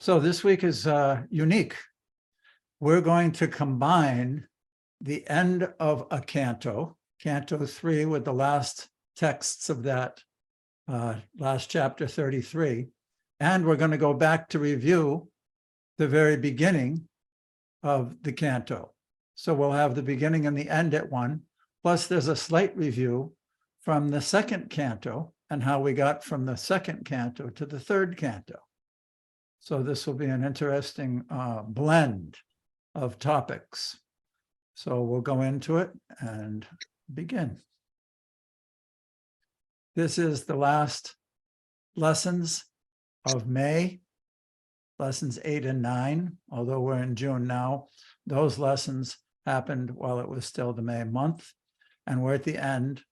So this week is unique. We're going to combine the end of a canto, Canto 3, with the last texts of that last chapter 33. And we're going to go back to review the very beginning of the canto. So we'll have the beginning and the end at one. Plus, there's a slight review from the second canto and how we got from the second canto to the third canto. So this will be an interesting blend of topics. So we'll go into it and begin. This is the last lessons of May, lessons 8 and 9, although we're in June now. Those lessons happened while it was still the May month. And we're at the end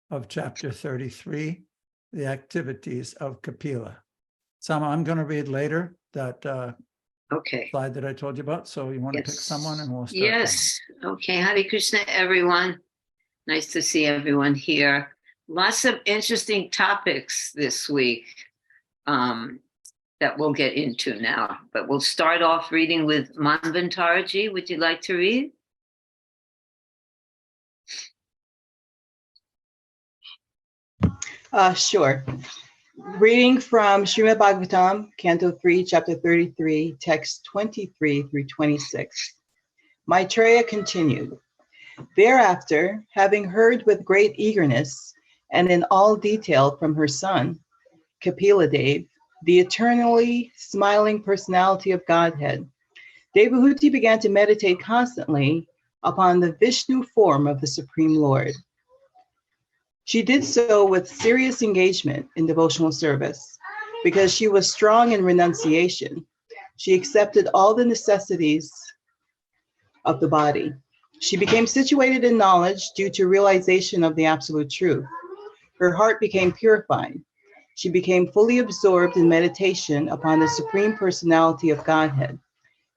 of chapter 33, the activities of Kapila. Sama, I'm going to read later that slide that I told you about. So you want to pick someone and we'll start. Yes. Okay. Hare Krishna, everyone. Nice to see everyone here. Lots of interesting topics this week that we'll get into now. But we'll start off reading with Manvantarji. Would you like to read? Sure. Reading from Srimad Bhagavatam, Canto 3, Chapter 33, text 23 through 26. Maitreya continued. Thereafter, having heard with great eagerness and in all detail from her son, Kapila-dev, the eternally smiling personality of Godhead, Devahuti began to meditate constantly upon the Vishnu form of the Supreme Lord. She did so with serious engagement in devotional service because she was strong in renunciation. She accepted all the necessities of the body. She became situated in knowledge due to realization of the absolute truth. Her heart became purified. She became fully absorbed in meditation upon the Supreme Personality of Godhead,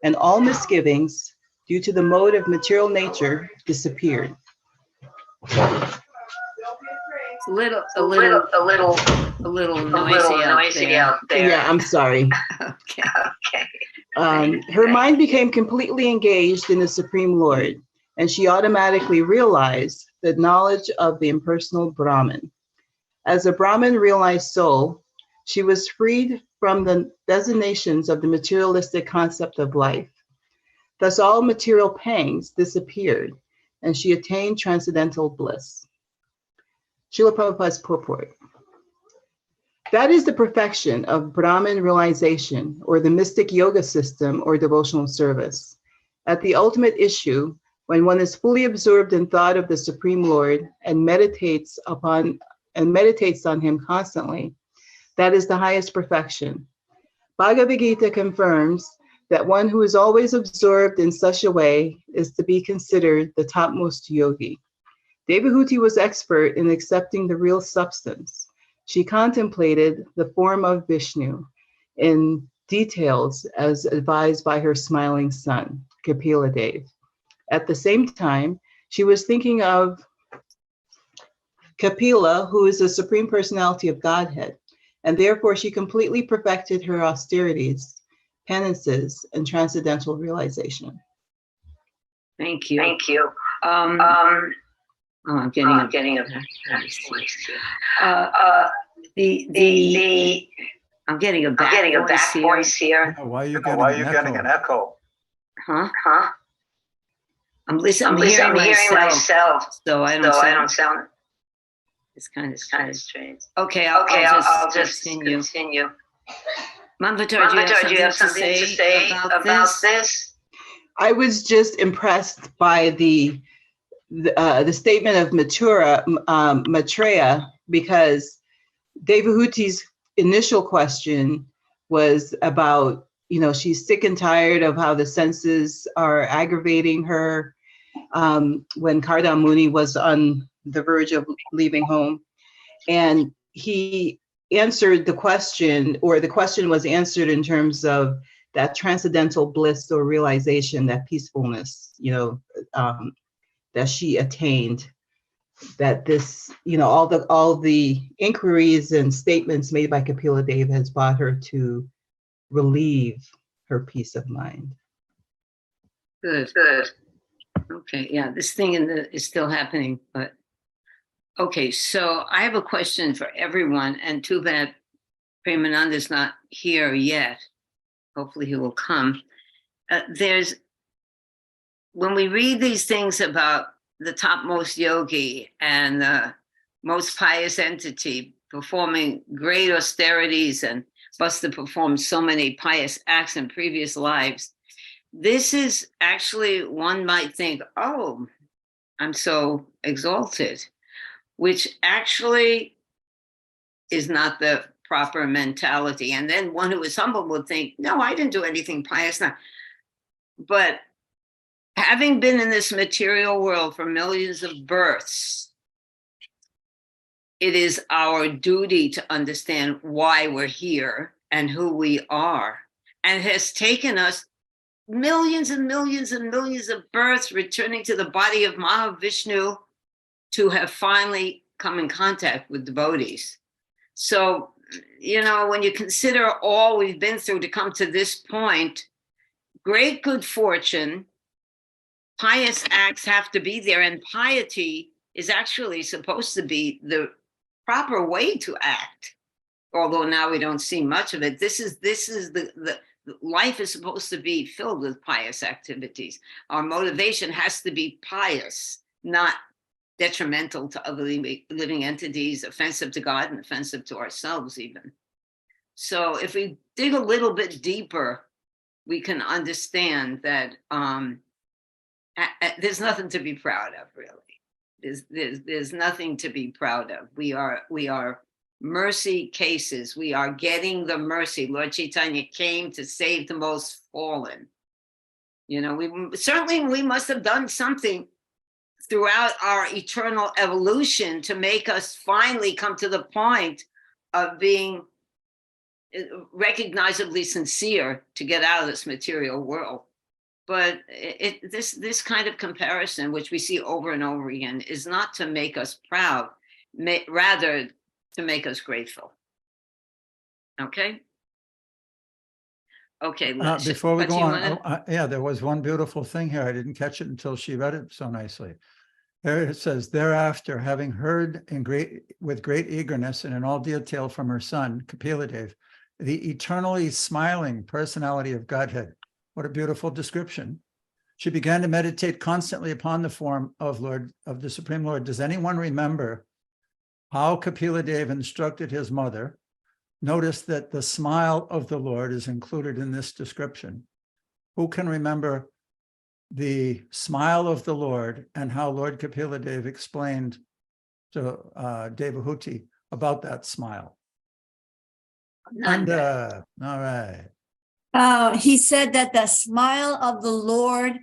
and all misgivings due to the mode of material nature disappeared. A little noisy out there. Yeah, I'm sorry. Okay. Her mind became completely engaged in the Supreme Lord, and she automatically realized the knowledge of the impersonal Brahman. As a Brahman realized soul, she was freed from the designations of the materialistic concept of life. Thus, all material pangs disappeared, and she attained transcendental bliss. Srila Prabhupada's purport. That is the perfection of Brahman realization, or the mystic yoga system or devotional service. At the ultimate issue, when one is fully absorbed in thought of the Supreme Lord and meditates on him constantly, that is the highest perfection. Bhagavad Gita confirms that one who is always absorbed in such a way is to be considered the topmost yogi. Devahuti was expert in accepting the real substance. She contemplated the form of Vishnu in details as advised by her smiling son, Kapila-dev. At the same time, she was thinking of Kapila, who is the Supreme Personality of Godhead, and therefore she completely perfected her austerities, penances, and transcendental realization. Thank you. I'm getting a I'm getting a back voice here. Why are you getting an echo? Huh? I'm hearing myself, so I don't sound. It's kind of strange. Okay, I'll just continue. Manvantarji, do you have something to say about this? I was just impressed by the statement of Maitreya, because Devahuti's initial question was about, she's sick and tired of how the senses are aggravating her when Kardama Muni was on the verge of leaving home. And he answered the question, or the question was answered in terms of that transcendental bliss or realization, that peacefulness, that she attained, that this, all the inquiries and statements made by Kapila-dev has brought her to relieve her peace of mind. Good. Okay, yeah, this thing is still happening, but okay, so I have a question for everyone, and too bad Premananda's not here yet. Hopefully he will come. When we read these things about the topmost yogi and the most pious entity performing great austerities and must have performed so many pious acts in previous lives, this is actually, one might think, oh, I'm so exalted, which actually is not the proper mentality. And then one who is humble would think, no, I didn't do anything pious now. But having been in this material world for millions of births, it is our duty to understand why we're here and who we are. And it has taken us millions and millions and millions of births returning to the body of Mahavishnu to have finally come in contact with devotees. So, when you consider all we've been through to come to this point, great good fortune, pious acts have to be there, and piety is actually supposed to be the proper way to act. Although now we don't see much of it. This is the life is supposed to be filled with pious activities. Our motivation has to be pious, not detrimental to other living entities, offensive to God and offensive to ourselves even. So if we dig a little bit deeper, we can understand that there's nothing to be proud of, really. There's nothing to be proud of. We are mercy cases. We are getting the mercy. Lord Chaitanya came to save the most fallen. We must have done something throughout our eternal evolution to make us finally come to the point of being recognizably sincere to get out of this material world. But this kind of comparison, which we see over and over again, is not to make us proud, rather to make us grateful. Okay? Okay. Before we go on, there was one beautiful thing here. I didn't catch it until she read it so nicely. There it says, thereafter, having heard with great eagerness and in all detail from her son, Kapila the eternally smiling personality of Godhead. What a beautiful description. She began to meditate constantly upon the form of the Supreme Lord. Does anyone remember how Kapila Dev instructed his mother? Notice that the smile of the Lord is included in this description. Who can remember the smile of the Lord and how Lord Kapila Dev explained to Devahuti about that smile? And all right. He said that the smile of the Lord,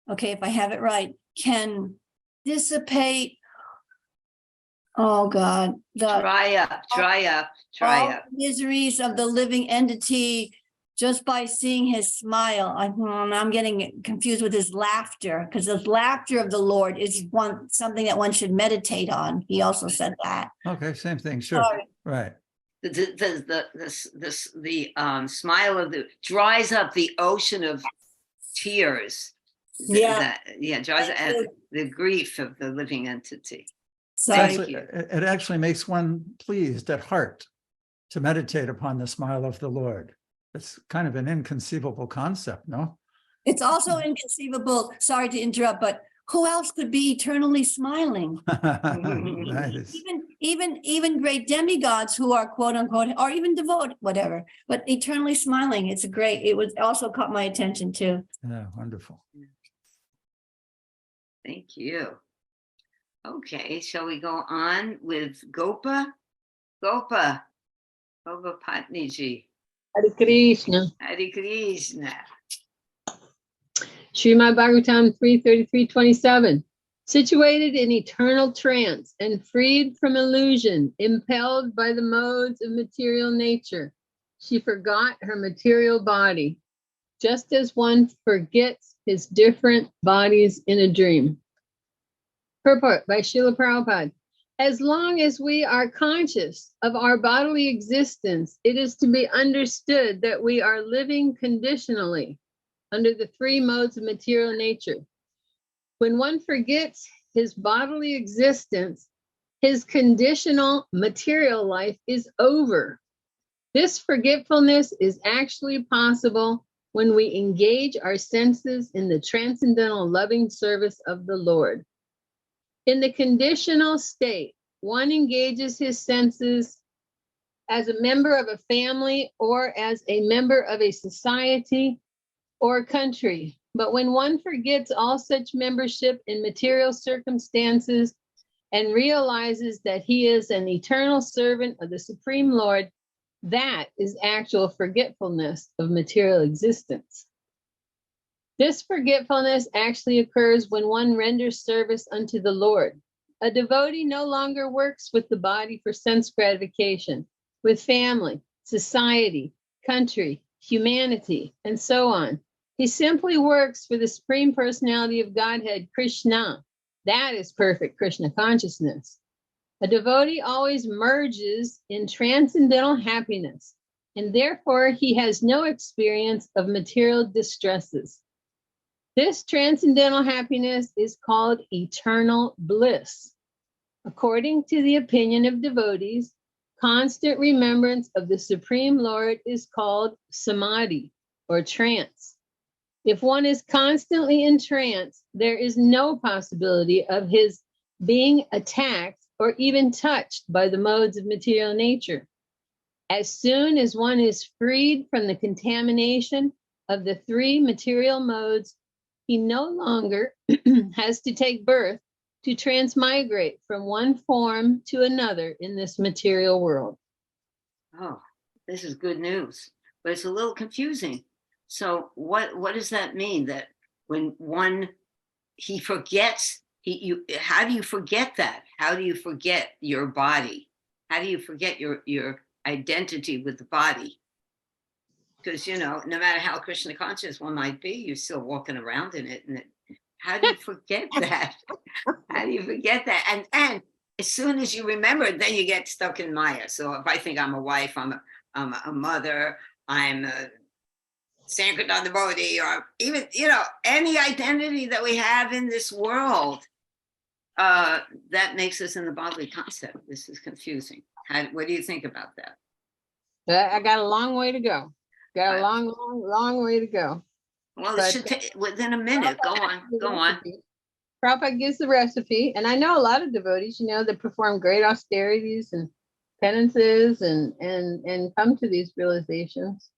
okay, if I have it right, can dissipate, oh God, dry up miseries of the living entity just by seeing his smile. I'm getting confused with his laughter, because the laughter of the Lord is something that one should meditate on. He also said that. Okay, same thing, sure. Sorry. Right. The smile of the dries up the ocean of tears. Yeah. Dries up the grief of the living entity. Sorry. It actually makes one pleased at heart to meditate upon the smile of the Lord. It's kind of an inconceivable concept, no? It's also inconceivable, sorry to interrupt, but who else could be eternally smiling? Nice. Even great demigods who are quote unquote, or even devoted, whatever, but eternally smiling. It was also caught my attention too. Yeah, wonderful. Thank you. Okay, shall we go on with Gopa? Gopa Patniji. Hare Krishna. Hare Krishna. Srimad Bhagavatam 3:33-27. Situated in eternal trance and freed from illusion, impelled by the modes of material nature, she forgot her material body, just as one forgets his different bodies in a dream. Purport by Srila Prabhupada. As long as we are conscious of our bodily existence, it is to be understood that we are living conditionally under the three modes of material nature. When one forgets his bodily existence, his conditional material life is over. This forgetfulness is actually possible when we engage our senses in the transcendental loving service of the Lord. In the conditional state, one engages his senses as a member of a family or as a member of a society or country. But when one forgets all such membership in material circumstances and realizes that he is an eternal servant of the Supreme Lord, that is actual forgetfulness of material existence. This forgetfulness actually occurs when one renders service unto the Lord. A devotee no longer works with the body for sense gratification, with family, society, country, humanity, and so on. He simply works for the Supreme Personality of Godhead, Krishna. That is perfect Krishna consciousness. A devotee always merges in transcendental happiness, and therefore he has no experience of material distresses. This transcendental happiness is called eternal bliss. According to the opinion of devotees, constant remembrance of the Supreme Lord is called samadhi, or trance. If one is constantly in trance, there is no possibility of his being attacked or even touched by the modes of material nature. As soon as one is freed from the contamination of the three material modes, he no longer has to take birth to transmigrate from one form to another in this material world. Oh, this is good news, but it's a little confusing. So what does that mean? That when he forgets, how do you forget that? How do you forget your body? How do you forget your identity with the body? Because, no matter how Krishna conscious one might be, you're still walking around in it. And how do you forget that? How do you forget that? And as soon as you remember, then you get stuck in Maya. So if I think I'm a wife, I'm a mother, I'm a Sankirtan devotee, or even, any identity that we have in this world, that makes us in the bodily concept. This is confusing. What do you think about that? I got a long way to go. Got a long way to go. Well, it should take within a minute. Go on. Prabhupada gives the recipe, and I know a lot of devotees, that perform great austerities and penances and come to these realizations.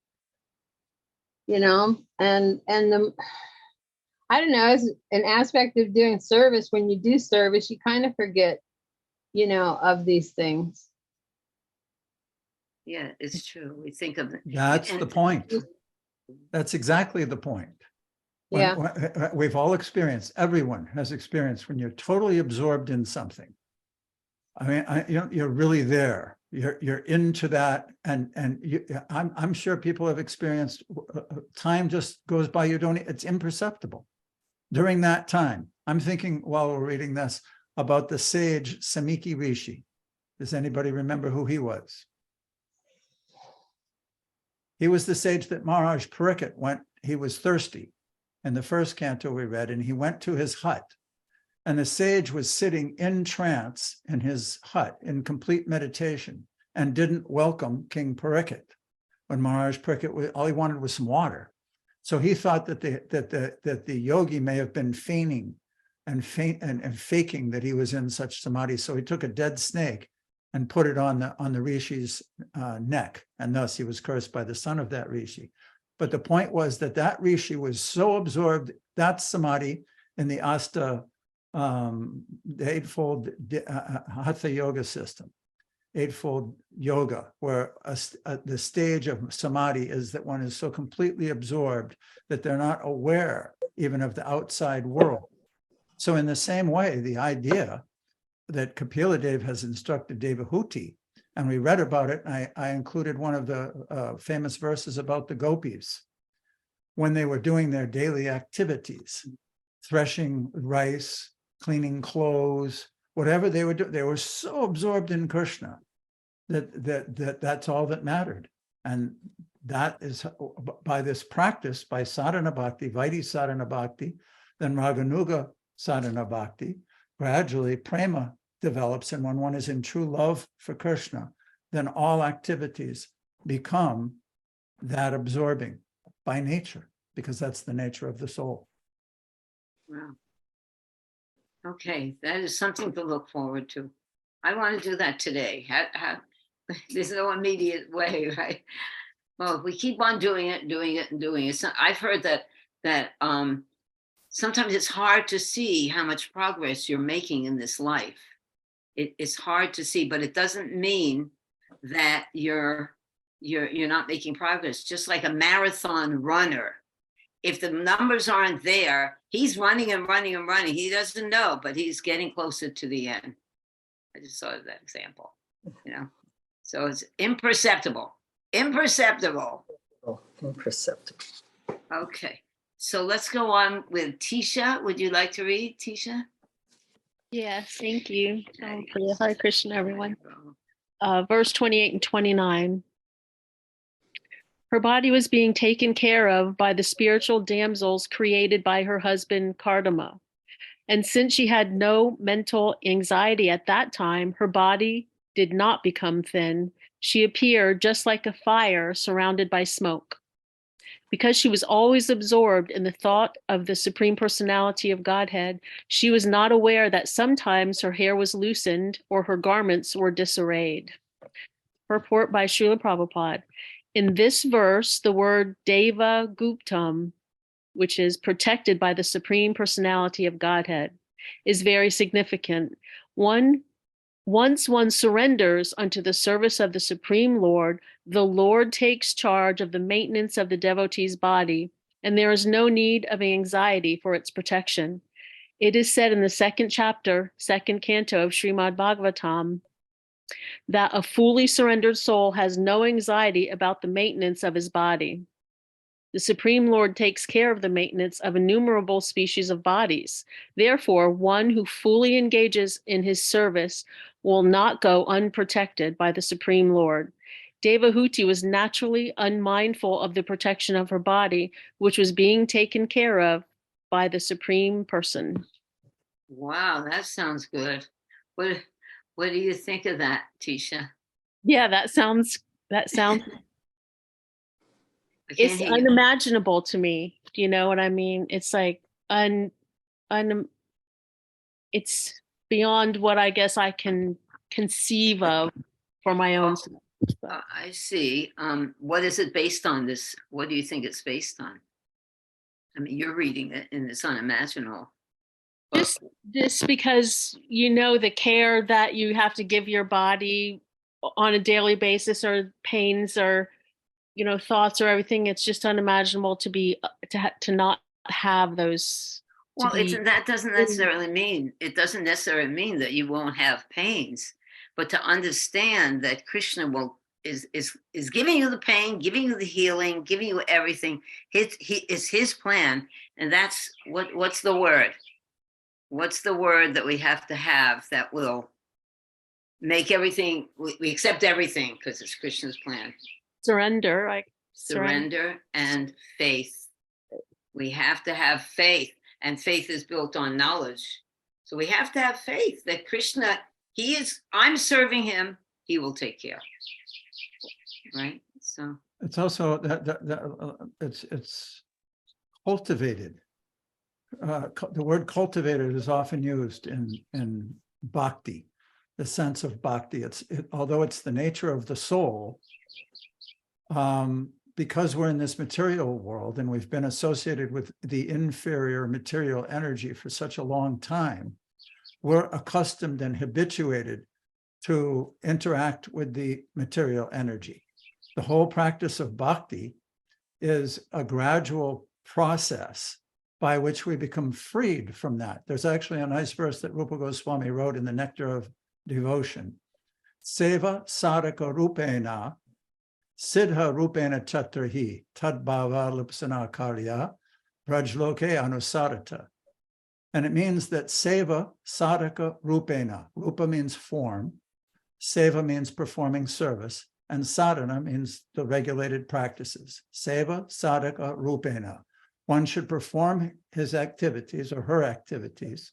And I don't know, as an aspect of doing service, when you do service, you kind of forget, of these things. Yeah, it's true. We think of it. That's the point. That's exactly the point. We've all experienced, everyone has experienced when you're totally absorbed in something. I mean, you're really there. You're into that, and I'm sure people have experienced time just goes by. It's imperceptible during that time. I'm thinking while we're reading this about the sage Samiki Rishi. Does anybody remember who he was? He was the sage that Maharaj Pariksit went. He was thirsty in the first canto we read, and he went to his hut. And the sage was sitting in trance in his hut in complete meditation and didn't welcome King Pariksit. When Maharaj Pariksit, all he wanted was some water. So he thought that the yogi may have been feigning and faking that he was in such samadhi. So he took a dead snake and put it on the rishi's neck, and thus he was cursed by the son of that rishi. But the point was that rishi was so absorbed, that samadhi in the Asta, the eightfold Hatha Yoga system, eightfold yoga, where the stage of samadhi is that one is so completely absorbed that they're not aware even of the outside world. So in the same way, the idea that Kapila Dev has instructed Devahuti, and we read about it, and I included one of the famous verses about the gopis, when they were doing their daily activities, threshing rice, cleaning clothes, whatever they would do, they were so absorbed in Krishna that's all that mattered. And that is by this practice, by sadhana bhakti, Vaidhi sadhana bhakti, then Raganuga sadhana bhakti, gradually prema develops. And when one is in true love for Krishna, then all activities become that absorbing by nature, because that's the nature of the soul. Wow. Okay, that is something to look forward to. I want to do that today. There's no immediate way, right? Well, if we keep on doing it. So I've heard that sometimes it's hard to see how much progress you're making in this life. It's hard to see, but it doesn't mean that you're not making progress. Just like a marathon runner, if the numbers aren't there, he's running and running and running. He doesn't know, but he's getting closer to the end. I just thought of that example, So it's imperceptible. Imperceptible. Oh, imperceptible. Okay. So let's go on with Tisha. Would you like to read, Tisha? Yes, thank you. Okay. Hare Krishna, everyone. Verse 28 and 29. Her body was being taken care of by the spiritual damsels created by her husband Kardama. And since she had no mental anxiety at that time, her body did not become thin. She appeared just like a fire surrounded by smoke. Because she was always absorbed in the thought of the Supreme Personality of Godhead, she was not aware that sometimes her hair was loosened or her garments were disarrayed. Purport by Srila Prabhupada. In this verse, the word Deva Guptam, which is protected by the Supreme Personality of Godhead, is very significant. Once one surrenders unto the service of the Supreme Lord, the Lord takes charge of the maintenance of the devotee's body, and there is no need of anxiety for its protection. It is said in the second chapter, second canto of Srimad Bhagavatam, that a fully surrendered soul has no anxiety about the maintenance of his body. The Supreme Lord takes care of the maintenance of innumerable species of bodies. Therefore, one who fully engages in his service will not go unprotected by the Supreme Lord. Devahuti was naturally unmindful of the protection of her body, which was being taken care of by the Supreme Person. Wow, that sounds good. What do you think of that, Tisha? Yeah, that sounds it's unimaginable to me. Do you know what I mean? It's like it's beyond what I guess I can conceive of for my own self. I see. What is it based on? This? What do you think it's based on? I mean, you're reading it, and it's unimaginable. Just because the care that you have to give your body on a daily basis, or pains, or thoughts, or everything. It's just unimaginable to not have those. Well, that doesn't necessarily mean that you won't have pains, but to understand that Krishna is giving you the pain, giving you the healing, giving you everything. It's his plan, and that's what's the word? What's the word that we have to have that will make everything? We accept everything because it's Krishna's plan. Surrender. Surrender and faith. We have to have faith, and faith is built on knowledge. So we have to have faith that Krishna, I'm serving him, he will take care. Right? So it's also it's cultivated. The word cultivated is often used in bhakti, the sense of bhakti. Although it's the nature of the soul, because we're in this material world and we've been associated with the inferior material energy for such a long time, we're accustomed and habituated to interact with the material energy. The whole practice of bhakti is a gradual process by which we become freed from that. There's actually a nice verse that Rupa Goswami wrote in the Nectar of Devotion. Seva sadhaka rupena siddha rupena chatrahi tad bhava lupsana karya brajloke anusarata. And it means that seva sadhaka rupena. Rupa means form. Seva means performing service. And sadhana means the regulated practices. Seva sadhaka rupena. One should perform his activities or her activities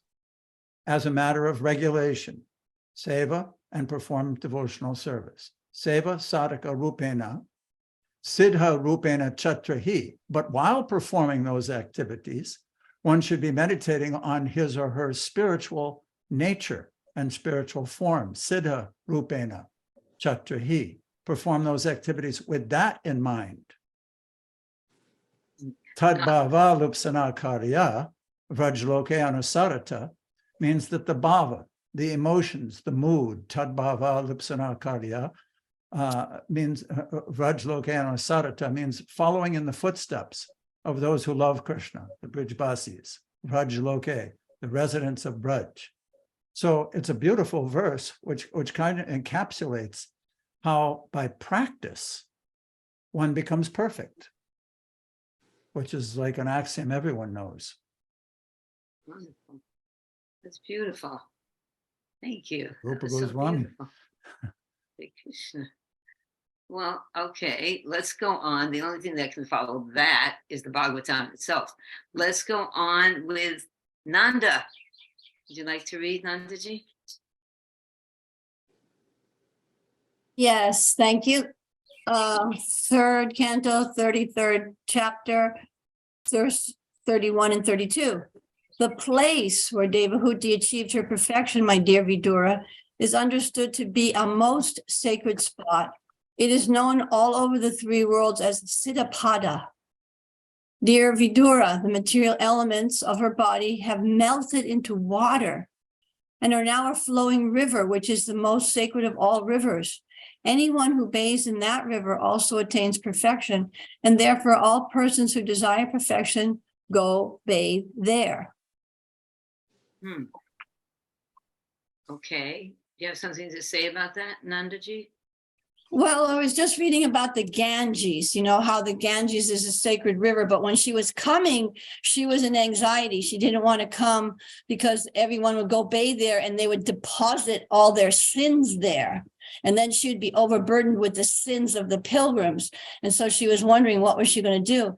as a matter of regulation. Seva and perform devotional service. Seva sadhaka rupena. Siddha rupena chatrahi. But while performing those activities, one should be meditating on his or her spiritual nature and spiritual form. Siddha rupena chatrahi. Perform those activities with that in mind. Tadbhava lupsana karya vrajloke anusarata means that the bhava, the emotions, the mood, tadbhava lupsana karya, means vrajloke anusarata means following in the footsteps of those who love Krishna, the Brijbasis, vrajloke, the residents of Braj. So it's a beautiful verse which kind of encapsulates how by practice one becomes perfect, which is like an axiom everyone knows. Wonderful. That's beautiful. Thank you. Rupa That was so Goswami. beautiful. Hare Krishna. Well, okay, let's go on. The only thing that can follow that is the Bhagavatam itself. Let's go on with Nanda. Would you like to read, Nandaji? Yes, thank you. Third canto, 33rd chapter, verse 31 and 32. The place where Devahuti achieved her perfection, my dear Vidura, is understood to be a most sacred spot. It is known all over the three worlds as Siddhapada. Dear Vidura, the material elements of her body have melted into water and are now a flowing river, which is the most sacred of all rivers. Anyone who bathes in that river also attains perfection, and therefore all persons who desire perfection go bathe there. Okay. Do you have something to say about that, Nandaji? Well, I was just reading about the Ganges, you know, how the Ganges is a sacred river, but when she was coming, she was in anxiety. She didn't want to come because everyone would go bathe there and they would deposit all their sins there. And then she would be overburdened with the sins of the pilgrims. And so she was wondering what was she going to do.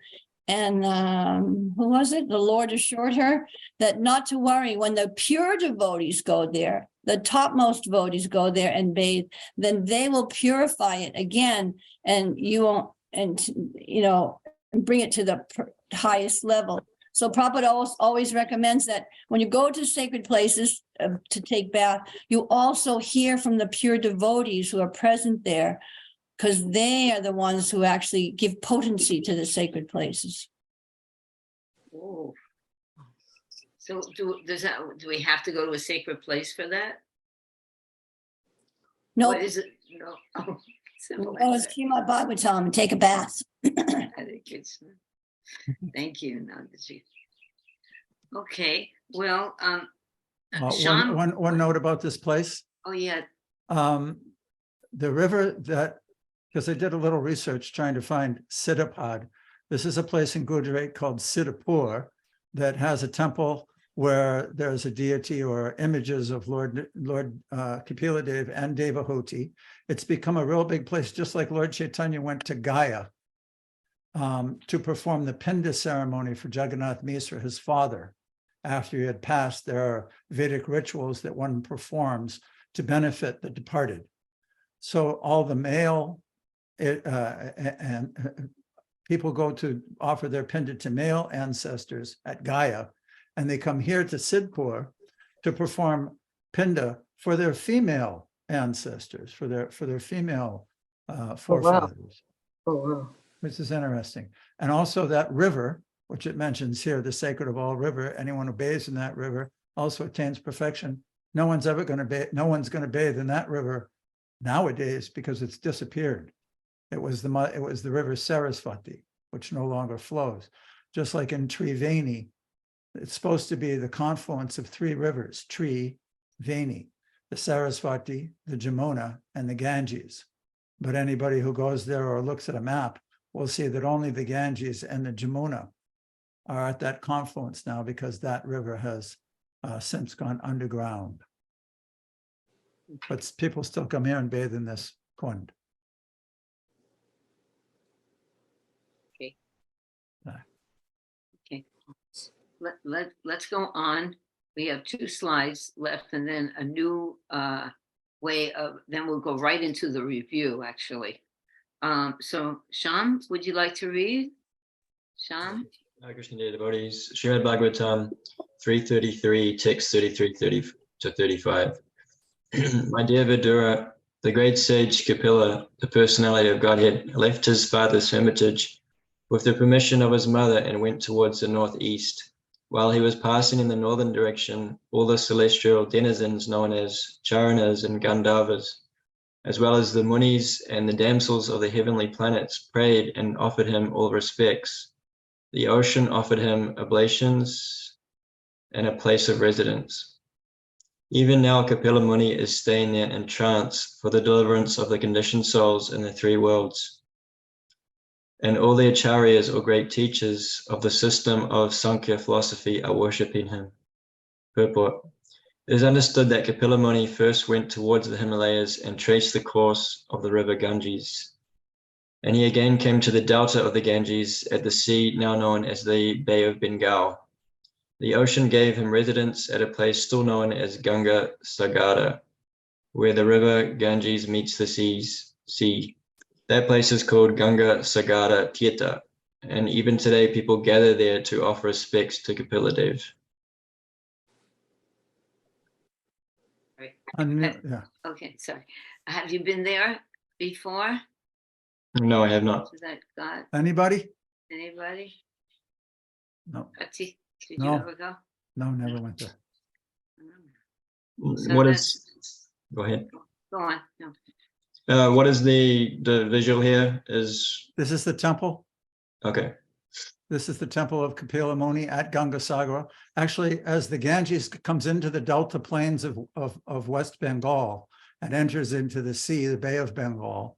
And who was it? The Lord assured her that not to worry. When the pure devotees go there, the topmost devotees go there and bathe, then they will purify it again, and you won't, and you know, bring it to the highest level. So Prabhupada always recommends that when you go to sacred places to take bath, you also hear from the pure devotees who are present there, because they are the ones who actually give potency to the sacred places. Oh. So do we have to go to a sacred place for that? No, What is it? No. Oh, simple go to Srimad Bhagavatam and take a bath. Hare Krishna. Thank you, Nandaji. Okay, well, Sean. One note about this place. Oh, yeah. The river that, because I did a little research trying to find Siddhapad. This is a place in Gujarat called Siddhapur that has a temple where there's a deity or images of Lord Kapila Dev and Devahuti. It's become a real big place, just like Lord Chaitanya went to Gaya to perform the Pinda ceremony for Jagannath Misra, his father. After he had passed, there are Vedic rituals that one performs to benefit the departed. So all the male and people go to offer their Pinda to male ancestors at Gaya, and they come here to Siddhapur to perform Pinda for their female ancestors, for their female forefathers. Oh, wow. Which is interesting. And also that river, which it mentions here, the sacred of all river, anyone who bathes in that river also attains perfection. No one's ever going to bathe, no one's going to bathe in that river nowadays because it's disappeared. It was the river Sarasvati, which no longer flows. Just like in Triveni, it's supposed to be the confluence of three rivers, Triveni, the Sarasvati, the Jamuna, and the Ganges. But anybody who goes there or looks at a map will see that only the Ganges and the Jamuna are at that confluence now because that river has since gone underground. But people still come here and bathe in this kund. Okay. Let's go on. We have 2 slides left and then a new way of, then we'll go right into the review, actually. So Sham, would you like to read? Sham? Krishna Dev devotees, Srimad Bhagavatam 333, text 33 to 35. My dear Vidura, the great sage Kapila, the personality of Godhead, left his father's hermitage with the permission of his mother and went towards the northeast. While he was passing in the northern direction, all the celestial denizens known as Charanas and Gandharvas, as well as the Munis and the damsels of the heavenly planets, prayed and offered him all respects. The ocean offered him oblations and a place of residence. Even now, Kapila Muni is staying there in trance for the deliverance of the conditioned souls in the 3 worlds. And all the acharyas, or great teachers of the system of Sankhya philosophy, are worshipping him. Purport. It is understood that Kapila Muni first went towards the Himalayas and traced the course of the river Ganges. And he again came to the delta of the Ganges at the sea now known as the Bay of Bengal. The ocean gave him residence at a place still known as Ganga Sagara, where the river Ganges meets the sea. That place is called Ganga Sagara Tirtha, and even today people gather there to offer respects to Kapila Dev. Right. Yeah. Okay, sorry. Have you been there before? No, I have not. Is that God? Anybody? Anybody? No, Kati, did No. you ever go? no, never went there. So What is? Go ahead. Go on. No. What is the visual here? Is This is the temple. okay. This is the temple of Kapila Muni at Gangasagara. Actually, as the Ganges comes into the delta plains of West Bengal and enters into the sea, the Bay of Bengal,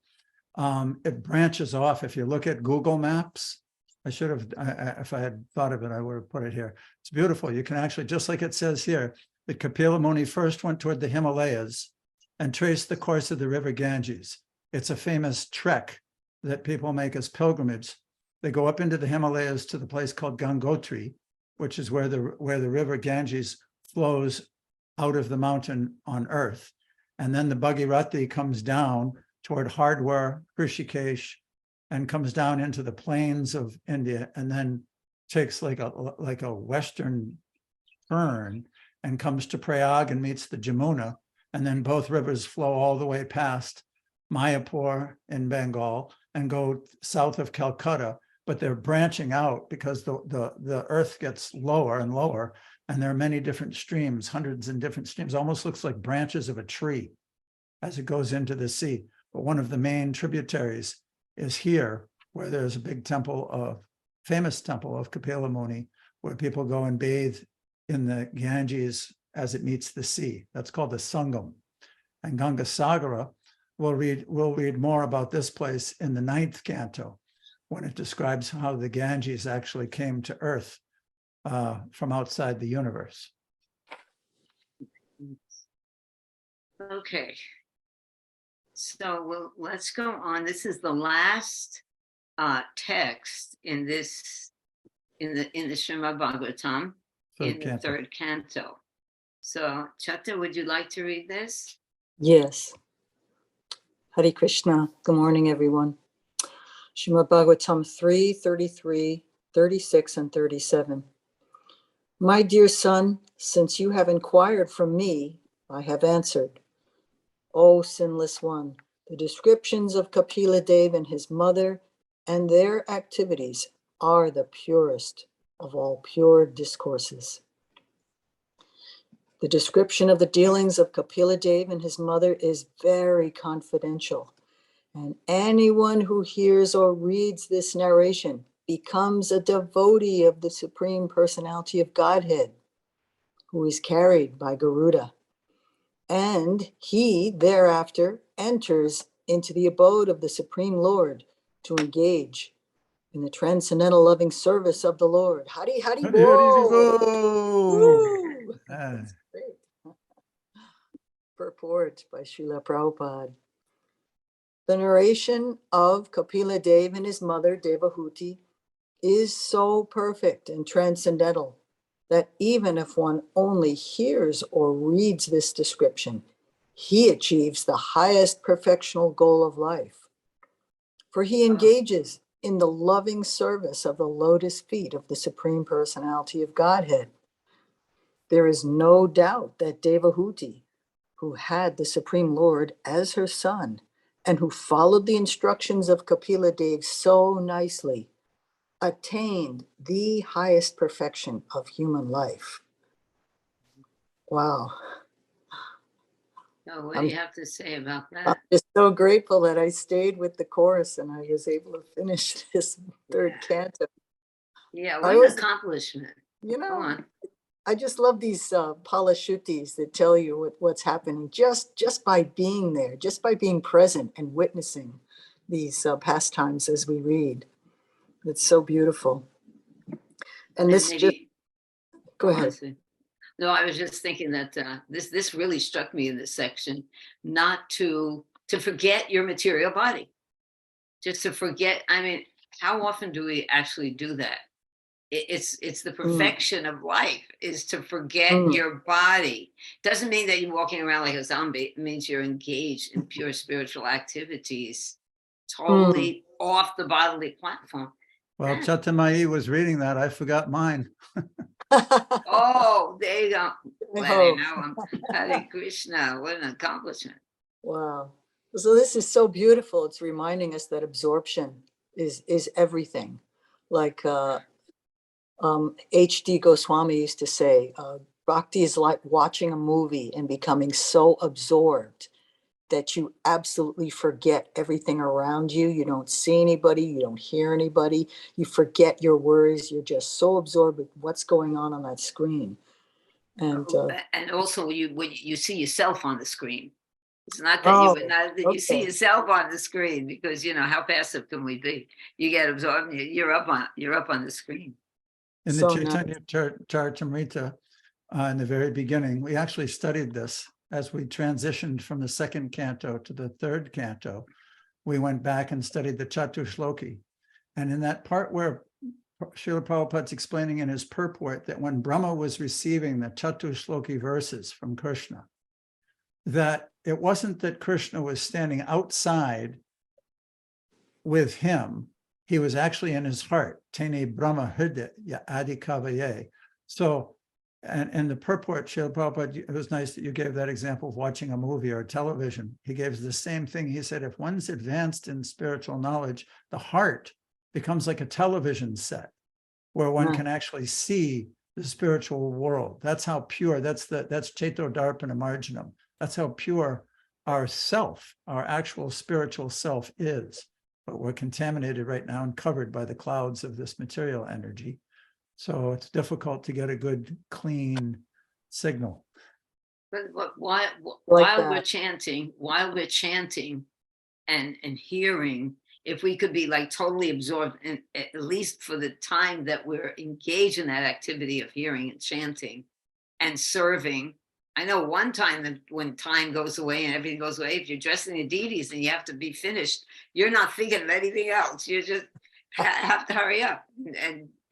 it branches off. If you look at Google Maps, I should have, if I had thought of it, I would have put it here. It's beautiful. You can actually, just like it says here, that Kapila Muni first went toward the Himalayas and traced the course of the river Ganges. It's a famous trek that people make as pilgrimage. They go up into the Himalayas to the place called Gangotri, which is where the river Ganges flows out of the mountain on earth. And then the Bhagirathi comes down toward Hardwar, Rishikesh, and comes down into the plains of India, and then takes like a western turn and comes to Prayag and meets the Jamuna. And then both rivers flow all the way past Mayapur in Bengal and go south of Calcutta, but they're branching out because the earth gets lower and lower, and there are many different streams, hundreds and different streams. Almost looks like branches of a tree as it goes into the sea. But one of the main tributaries is here, where there's a big famous temple of Kapila Muni, where people go and bathe in the Ganges as it meets the sea. That's called the Sangam. And Gangasagara, we'll read more about this place in the 9th canto, when it describes how the Ganges actually came to earth from outside the universe. Okay. So let's go on. This is the last text in this in the Srimad Bhagavatam in the 3rd canto. So Chatta, would you like to read this? Yes. Hare Krishna. Good morning, everyone. Srimad Bhagavatam 3, 33, 36, and 37. My dear son, since you have inquired from me, I have answered. O sinless one, the descriptions of Kapila Dev and his mother and their activities are the purest of all pure discourses. The description of the dealings of Kapila Dev and his mother is very confidential, and anyone who hears or reads this narration becomes a devotee of the Supreme Personality of Godhead, who is carried by Garuda. And he thereafter enters into the abode of the Supreme Lord to engage in the transcendental loving service of the Lord. Hari Hari Bol! Woo! That's great. Purport by Srila Prabhupada. The narration of Kapila Dev and his mother Devahuti is so perfect and transcendental that even if one only hears or reads this description, he achieves the highest perfectional goal of life. For he engages in the loving service of the lotus feet of the Supreme Personality of Godhead. There is no doubt that Devahuti, who had the Supreme Lord as her son, and who followed the instructions of Kapila Dev so nicely, attained the highest perfection of human life. Wow. So what do you have to say about I'm that? just so grateful that I stayed with the chorus and I was able to finish this third canto. Yeah, I what an was- accomplishment. You Go know, on. I just love these palashutis that tell you what's happening just by being there, just by being present and witnessing these pastimes as we read. It's so beautiful. And this maybe- just, go on, ahead. Sue. No, I was just thinking that this really struck me in this section, not to forget your material body, just to forget. I mean, how often do we actually do that? It's the perfection of life is to forget your body. Doesn't mean that you're walking around like a zombie. It means you're engaged in pure spiritual activities, totally off the bodily platform. Well, Chattamai was reading that. I forgot mine. Oh, there you go. Glad I Oh. know him. Hare Krishna, what an accomplishment. Wow. So this is so beautiful. It's reminding us that absorption is everything. Like H.D. Goswami used to say, Bhakti is like watching a movie and becoming so absorbed that you absolutely forget everything around you. You don't see anybody, you don't hear anybody, you forget your worries. You're just so absorbed with what's going on that screen. And also when you see yourself on the screen. It's not that you see yourself on the screen, because you know how passive can we be? You get absorbed. You're up on the screen. In the So Chaitanya Charitamrita, in the very beginning, we actually studied this as we transitioned from the second canto to the third canto. We went back and studied the Chatushloki. And in that part where Srila Prabhupada's explaining in his purport that when Brahma was receiving the Chatushloki verses from Krishna, that it wasn't that Krishna was standing outside with him. He was actually in his heart. Tene Brahma Hridaya Adi Kavaye. So, and the purport, Srila Prabhupada, it was nice that you gave that example of watching a movie or television. He gave the same thing. He said, if one's advanced in spiritual knowledge, the heart becomes like a television set where one can actually see the spiritual world. That's how pure, that's Chaito Darpana Marjanam. That's how pure our self, our actual spiritual self is. But we're contaminated right now and covered by the clouds of this material energy. So it's difficult to get a good, clean signal. But while we're chanting and hearing, if we could be like totally absorbed, in, at least for the time that we're engaged in that activity of hearing and chanting and serving. I know one time that when time goes away and everything goes away, if you're dressing the deities and you have to be finished, you're not thinking of anything else. You just have to hurry up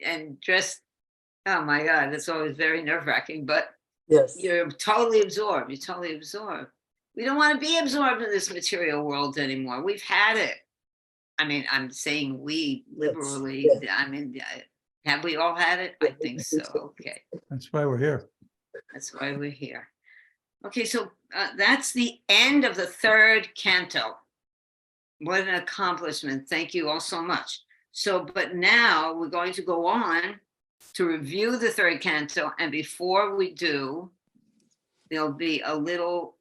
and dress. Oh my God, that's always very nerve-wracking, but yes, you're totally absorbed. You're totally absorbed. We don't want to be absorbed in this material world anymore. We've had it. I mean, I'm saying we liberally. Yes. I mean, have we all had it? I think so. Okay. That's why we're here. That's why we're here. Okay, so that's the end of the third canto. What an accomplishment. Thank you all so much. So, but now we're going to go on to review the third canto. And before we do, there'll be a little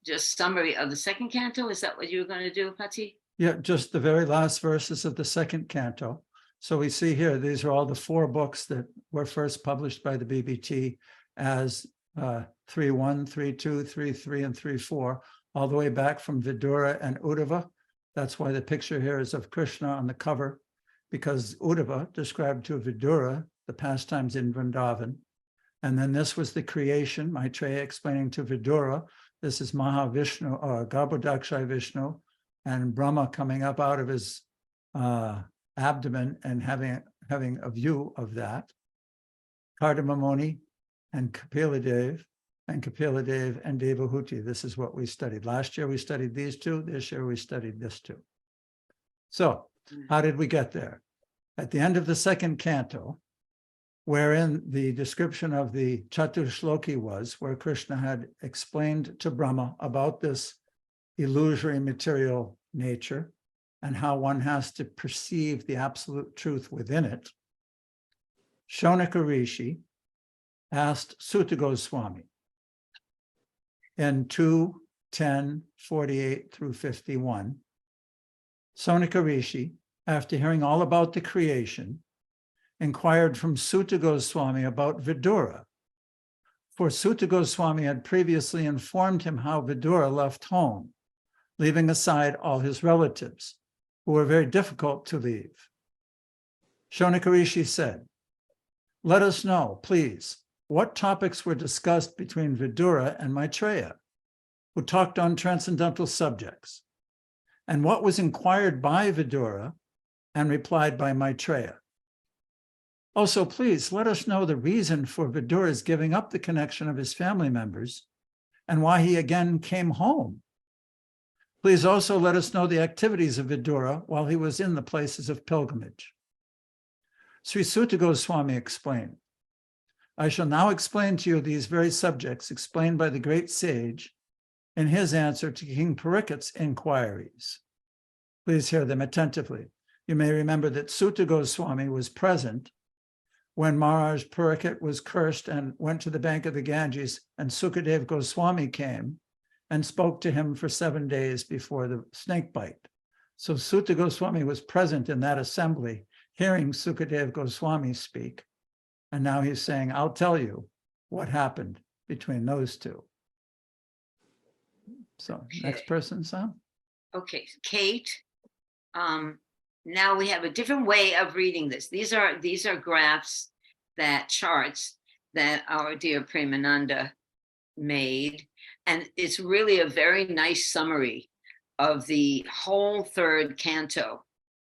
just summary of the second canto. Is that what you were going to do, Pati? Yeah, just the very last verses of the second canto. So we see here, these are all the 4 books that were first published by the BBT as 3.1, 3.2, 3.3, and 3.4, all the way back from Vidura and Uddhava. That's why the picture here is of Krishna on the cover, because Uddhava described to Vidura the pastimes in Vrindavan. And then this was the creation, Maitreya explaining to Vidura, this is Mahavishnu, or Garbhodakshaya Vishnu, and Brahma coming up out of his abdomen and having a view of that. Kardama Muni and Kapiladev, and Devahuti. This is what we studied. Last year we studied these two. This year we studied this two. So how did we get there? At the end of the second canto, wherein the description of the Chaturshloki was, where Krishna had explained to Brahma about this illusory material nature and how one has to perceive the absolute truth within it, Shonaka Rishi asked Sutta Goswami in 2:10:48 through 51. Shonaka Rishi, after hearing all about the creation, inquired from Sutta Goswami about Vidura, for Sutta Goswami had previously informed him how Vidura left home, leaving aside all his relatives, who were very difficult to leave. Shonaka Rishi said, "Let us know, please, what topics were discussed between Vidura and Maitreya, who talked on transcendental subjects, and what was inquired by Vidura and replied by Maitreya. Also, please let us know the reason for Vidura's giving up the connection of his family members and why he again came home. Please also let us know the activities of Vidura while he was in the places of pilgrimage." Sri Sutta Goswami explained, "I shall now explain to you these very subjects explained by the great sage in his answer to King Parikshit's inquiries. Please hear them attentively. You may remember that Sutta Goswami was present when Maharaj Parikshit was cursed and went to the bank of the Ganges, and Sukadev Goswami came and spoke to him for 7 days before the snake bite. So Sutta Goswami was present in that assembly, hearing Sukadev Goswami speak. And now he's saying, I'll tell you what happened between those two. So next person, Sam. Okay, Kate. Now we have a different way of reading this. These are graphs, charts that our dear Premananda made. And it's really a very nice summary of the whole third canto.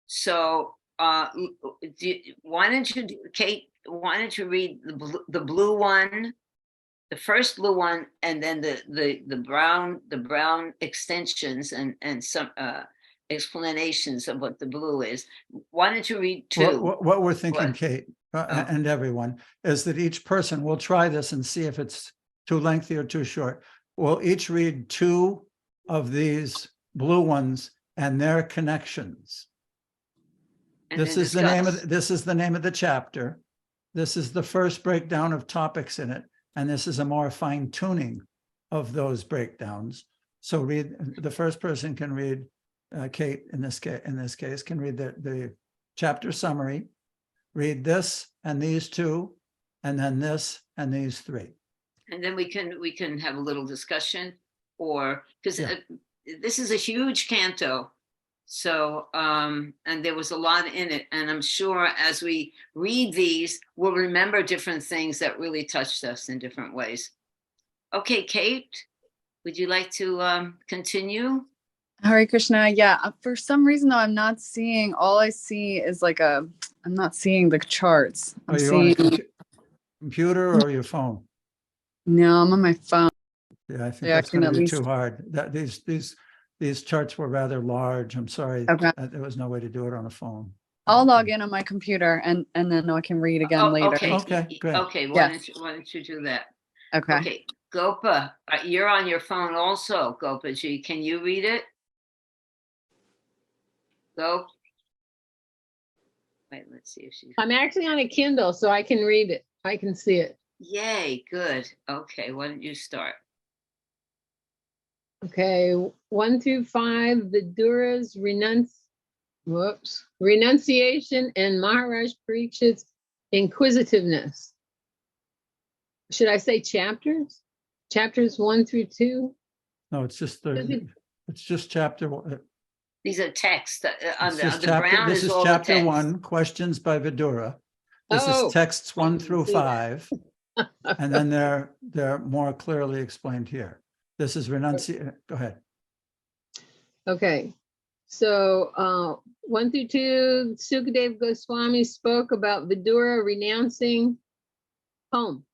So why don't you, Kate, read the blue one, the first blue one, and then the brown extensions and some explanations of what the blue is. Why don't you read two? What we're thinking, Kate, and everyone, is that each person will try this and see if it's too lengthy or too short. We'll each read two of these blue ones and their connections. And This is the name of the chapter. This is the first breakdown of topics in it, and this is a more fine tuning of those breakdowns. So the first person can read, Kate in this case can read the chapter summary, read this and these two, and then this and these three. And then we can have a little discussion, or because this is a huge canto. So, and there was a lot in it. And I'm sure as we read these, we'll remember different things that really touched us in different ways. Okay, Kate, would you like to continue? Hare Krishna. Yeah. For some reason, though, I'm not seeing, all I see is I'm not seeing the charts. I'm seeing On a computer or your phone? No, I'm on my phone. Yeah, I think that's going to be too hard. These charts were rather large. I'm sorry. Okay. There was no way to do it on a phone. I'll log in on my computer and then I can read again later. Okay, great. Okay, why don't you do that? Okay. Okay, Gopa, you're on your phone also, Gopaji. Can you read it? Go. Wait, let's see if she's. I'm actually on a Kindle, so I can read it. I can see it. Yay, good. Okay, why don't you start? Okay, 1 through 5, Vidura's renunciation and Maharaj Parikshit's inquisitiveness. Should I say chapters? Chapters 1 through 2? No, it's just chapter one. These are texts. This is chapter 1, questions by Vidura. This is texts 1 through 5. And then they're more clearly explained here. This is renunciation. Go ahead. Okay, so 1 through 2, Sukadev Goswami spoke about Vidura renouncing home.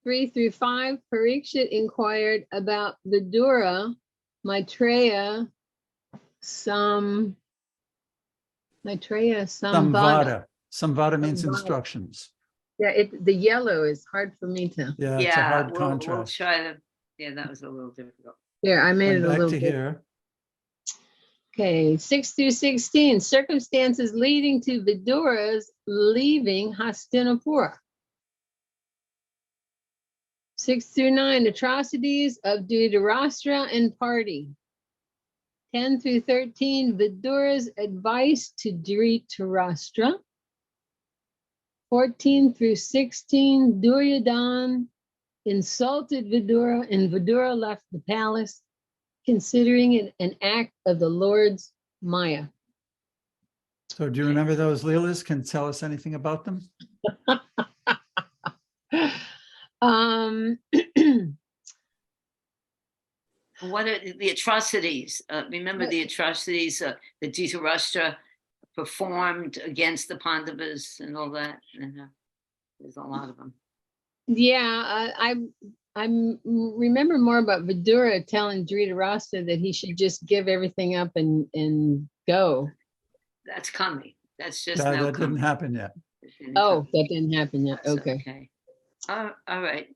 3 through 5, Parikshit inquired about Vidura, Maitreya, Samvada. Samvada means Samvada. instructions. Yeah, the yellow is hard for me to. Yeah, it's a hard we'll contrast. try to, yeah, that was a little difficult. Here, I made Going it a back little to bit. here. Okay, 6 through 16, circumstances leading to Vidura's leaving Hastinapura. 6 through 9, atrocities of Dhritarashtra and party. 10 through 13, Vidura's advice to Dhritarashtra. 14 through 16, Duryodhana insulted Vidura and Vidura left the palace, considering it an act of the Lord's Maya. So do you remember those Leelas? Can tell us anything about them? What are the atrocities? Remember the atrocities that Dhritarashtra performed against the Pandavas and all that? And, there's a lot of them. Yeah, I remember more about Vidura telling Dhritarashtra that he should just give everything up and go. That's coming. That's just Yeah, now that coming. didn't happen yet. Oh, that didn't happen yet. That's Okay. All right.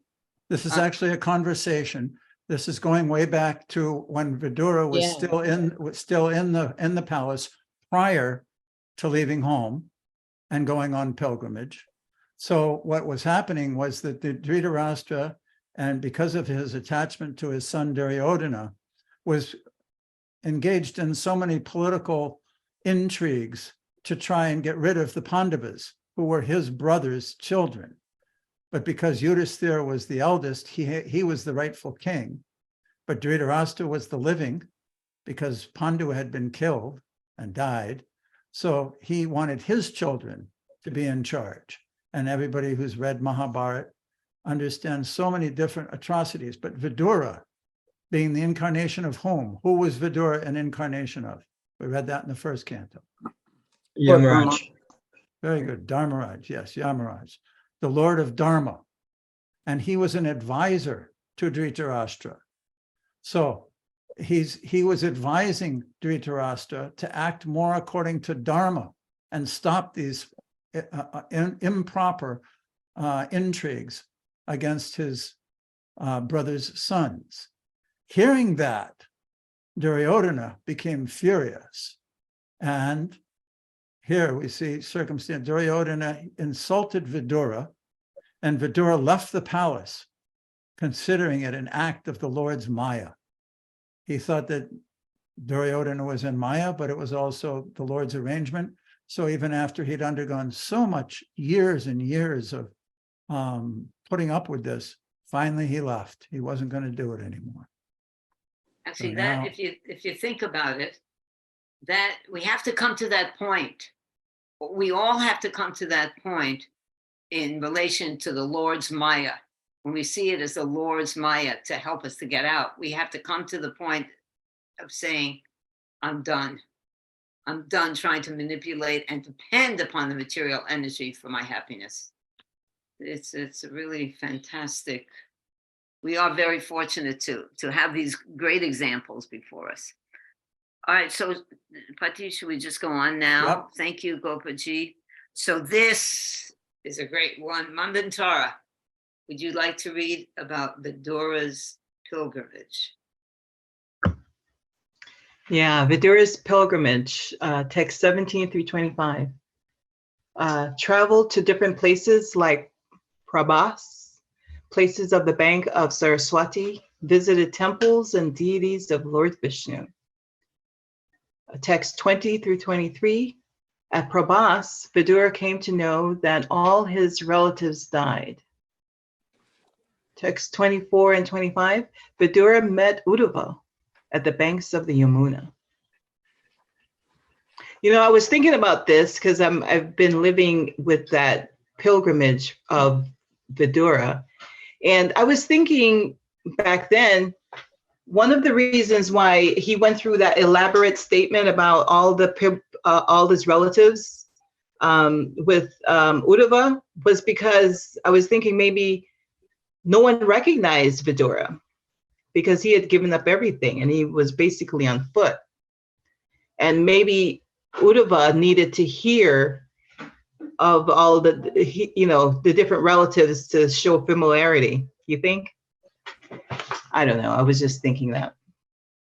This is actually a conversation. This is going way back to when Vidura was Yeah. still in the palace prior to leaving home and going on pilgrimage. So what was happening was that the Dhritarashtra, and because of his attachment to his son Duryodhana, was engaged in so many political intrigues to try and get rid of the Pandavas, who were his brother's children. But because Yudhisthira was the eldest, he was the rightful king. But Dhritarashtra was the living, because Pandu had been killed and died. So he wanted his children to be in charge. And everybody who's read Mahabharata understands so many different atrocities. But Vidura, being the incarnation of whom? Who was Vidura an incarnation of? We read that in the first canto. Yamaraj. Very good. Dharmaraj, yes, Yamaraj, the Lord of Dharma. And he was an advisor to Dhritarashtra. So he was advising Dhritarashtra to act more according to Dharma and stop these improper intrigues against his brother's sons. Hearing that, Duryodhana became furious. And here we see circumstance. Duryodhana insulted Vidura, and Vidura left the palace, considering it an act of the Lord's Maya. He thought that Duryodhana was in Maya, but it was also the Lord's arrangement. So even after he'd undergone so much years and years of putting up with this, finally he left. He wasn't going to do it anymore. Actually, So that now- if you think about it, that we have to come to that point. We all have to come to that point in relation to the Lord's Maya. When we see it as the Lord's Maya to help us to get out, we have to come to the point of saying, I'm done. I'm done trying to manipulate and depend upon the material energy for my happiness. It's really fantastic. We are very fortunate to have these great examples before us. All right, so Pati, should we just go on now? Yep. Thank you, Gopaji. So this is a great one. Mandantara, would you like to read about Vidura's pilgrimage? Yeah, Vidura's pilgrimage, text 17 through 25. Traveled to different places like Prabhas, places of the bank of Saraswati, visited temples and deities of Lord Vishnu. Text 20 through 23. At Prabhas, Vidura came to know that all his relatives died. Text 24 and 25. Vidura met Uddhava at the banks of the Yamuna. You know, I was thinking about this because I've been living with that pilgrimage of Vidura. And I was thinking back then, one of the reasons why he went through that elaborate statement about all his relatives with Uddhava was because I was thinking maybe no one recognized Vidura because he had given up everything and he was basically on foot. And maybe Uddhava needed to hear of all the different relatives to show familiarity. You think? I don't know. I was just thinking that.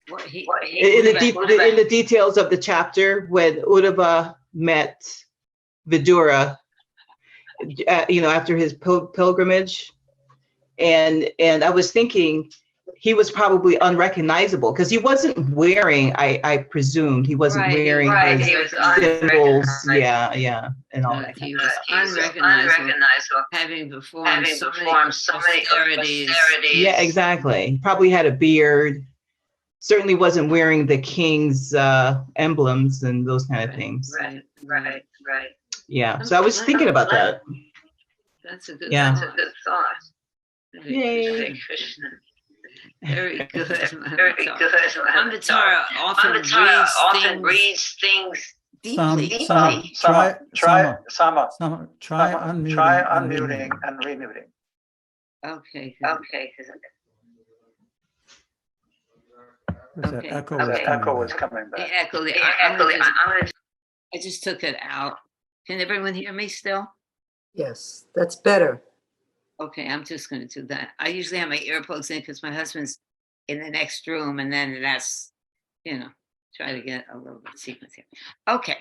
In the details of the chapter, when Uddhava met Vidura, after his pilgrimage, and I was thinking he was probably unrecognizable because he wasn't wearing. I presumed he wasn't wearing his symbols. Yeah, and all that. He was unrecognizable, having performed so many austerities. Yeah, exactly. He probably had a beard. Certainly wasn't wearing the king's emblems and those kind of things. Right. Yeah. So I was thinking about that. That's a good thought. Yay. Krishna. Very good. Amritara often reads things deeply. Try Try unmuting and remuting. Okay. That echo Was coming The back. echo. I just took it out. Can everyone hear me still? Yes, that's better. Okay, I'm just going to do that. I usually have my earplugs in because my husband's in the next room, and then that's, try to get a little bit of sequence here. Okay,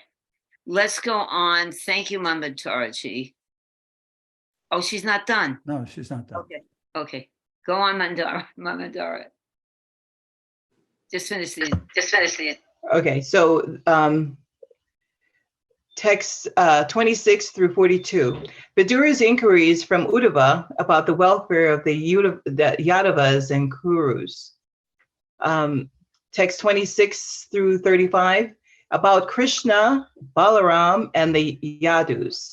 let's go on. Thank you, Mama Taraji. Oh, she's not done. No, she's not done. Okay. Go on, Mama Dara. Just finish the. Okay, so text 26 through 42. Vidura's inquiries from Uddhava about the welfare of the Yadavas and Kurus. Text 26 through 35, about Krishna, Balaram, and the Yadus.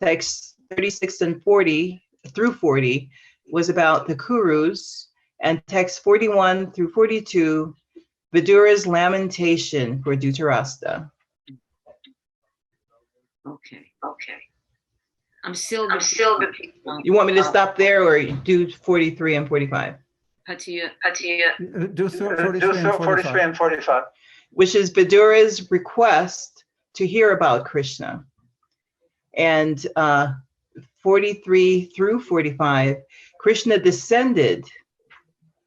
Text 36 and 40 through 40 was about the Kurus, and text 41 through 42, Vidura's lamentation for Dhritarashtra. Okay. I'm still. You want me to stop there or do 43 and 45? Patiya. Do 43 and 45. Which is Vidura's request to hear about Krishna. And 43 through 45, Krishna descended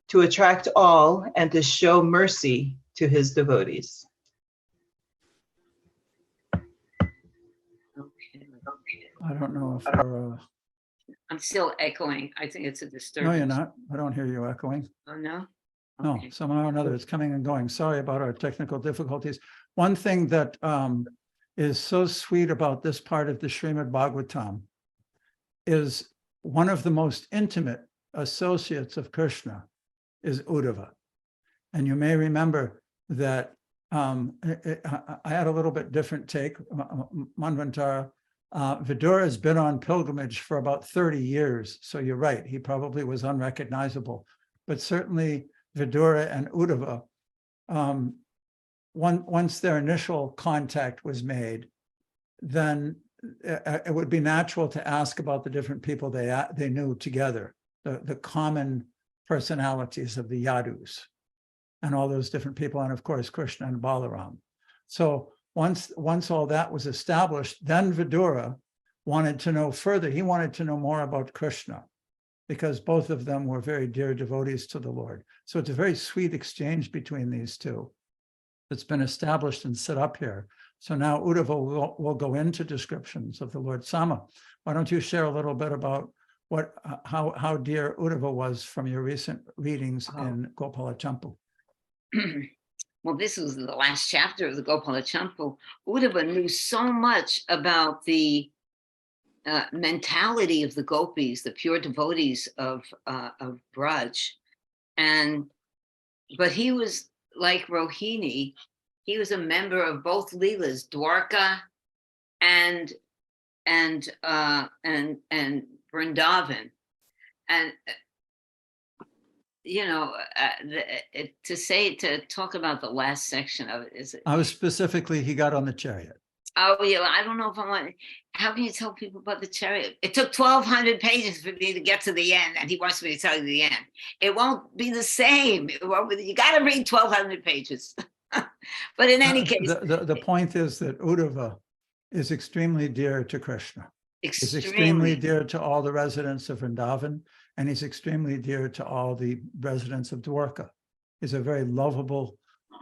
to attract all and to show mercy to his devotees. Okay. I don't know if you're, I'm still echoing. I think it's a disturbance. no, you're not. I don't hear you echoing. Oh, no? No, Okay. somehow or another, it's coming and going. Sorry about our technical difficulties. One thing that is so sweet about this part of the Srimad Bhagavatam is one of the most intimate associates of Krishna is Uddhava. And you may remember that I had a little bit different take. Manvantara, Vidura has been on pilgrimage for about 30 years. So you're right, he probably was unrecognizable. But certainly Vidura and Uddhava, once their initial contact was made, then it would be natural to ask about the different people they knew together, the common personalities of the Yadus and all those different people, and of course Krishna and Balaram. So once all that was established, then Vidura wanted to know further. He wanted to know more about Krishna, because both of them were very dear devotees to the Lord. So it's a very sweet exchange between these two that's been established and set up here. So now Uddhava will go into descriptions of the Lord Sama. Why don't you share a little bit about how dear Uddhava was from your recent readings in Gopala Champu? Well, this was the last chapter of the Gopala Champu. Uddhava knew so much about the mentality of the gopis, the pure devotees of Braj, but he was like Rohini. He was a member of both Leelas, Dwarka and Braj. Vrindavan. And, to talk about the last section of it is, I was specifically, he got on the chariot. oh, yeah, I don't know if I want, how can you tell people about the chariot? It took 1,200 pages for me to get to the end, and he wants me to tell you the end. It won't be the same. You got to read 1,200 pages. But in any case. The point is that Uddhava is extremely dear to Krishna. He's extremely dear to all the residents of Vrindavan, and he's extremely dear to all the residents of Dwarka. He's a very lovable,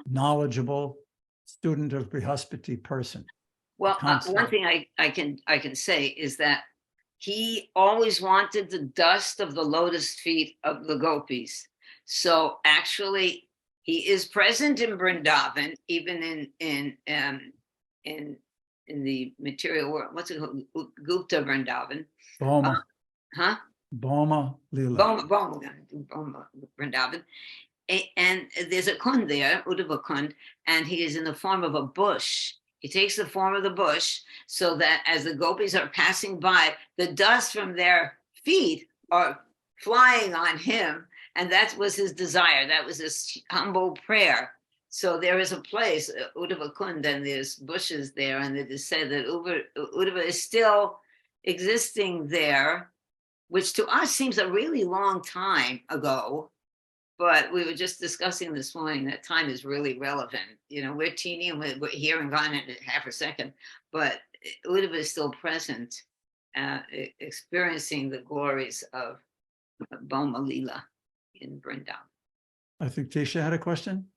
knowledgeable student of Brihaspati person. Well, one thing I can say is that he always wanted the dust of the lotus feet of the gopis. So actually, he is present in Vrindavan, even in the material world. What's it called? Gupta Vrindavan. Bhoma. Bhoma Lila. Bhoma Vrindavan. And there's a kund there, Uddhava Kund, and he is in the form of a bush. He takes the form of the bush so that as the gopis are passing by, the dust from their feet are flying on him. And that was his desire. That was his humble prayer. So there is a place, Uddhava Kund, and there's bushes there. And it is said that Uddhava is still existing there, which to us seems a really long time ago. But we were just discussing this morning that time is really relevant. We're teeny and we're here and gone in half a second, but Uddhava is still present, experiencing the glories of Bhoma Lila in Vrindavan. I think Tisha had a question.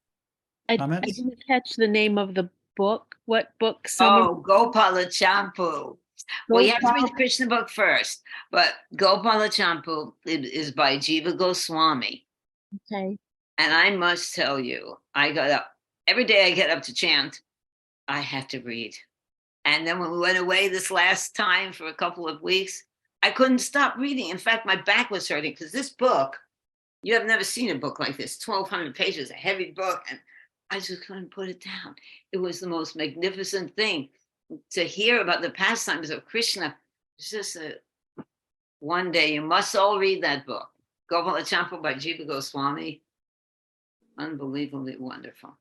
I Comments? didn't catch the name of the book. What book? Gopala Champu. Well, you have to read the Krishna book first, but Gopala Champu is by Jiva Goswami. Okay. And I must tell you, I got up every day. I get up to chant. I have to read. And then when we went away this last time for a couple of weeks, I couldn't stop reading. In fact, my back was hurting because this book, you have never seen a book like this, 1,200 pages, a heavy book. And I just couldn't put it down. It was the most magnificent thing to hear about the pastimes of Krishna. It's just one day you must all read that book. Gopala Champu by Jiva Goswami. Unbelievably wonderful.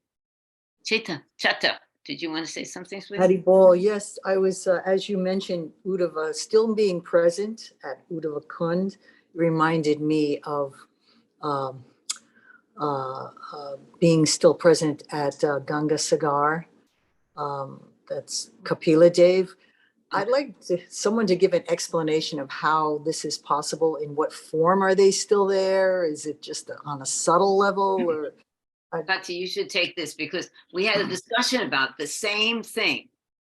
Chatta, did you want to say something, sweetie? Hari Bol, yes, I was, as you mentioned, Uddhava, still being present at Uddhava Kund reminded me of being still present at Ganga Sagar. That's Kapila Dev. I'd like someone to give an explanation of how this is possible. In what form are they still there? Is it just on a subtle level? Or Bhakti, you should take this because we had a discussion about the same thing.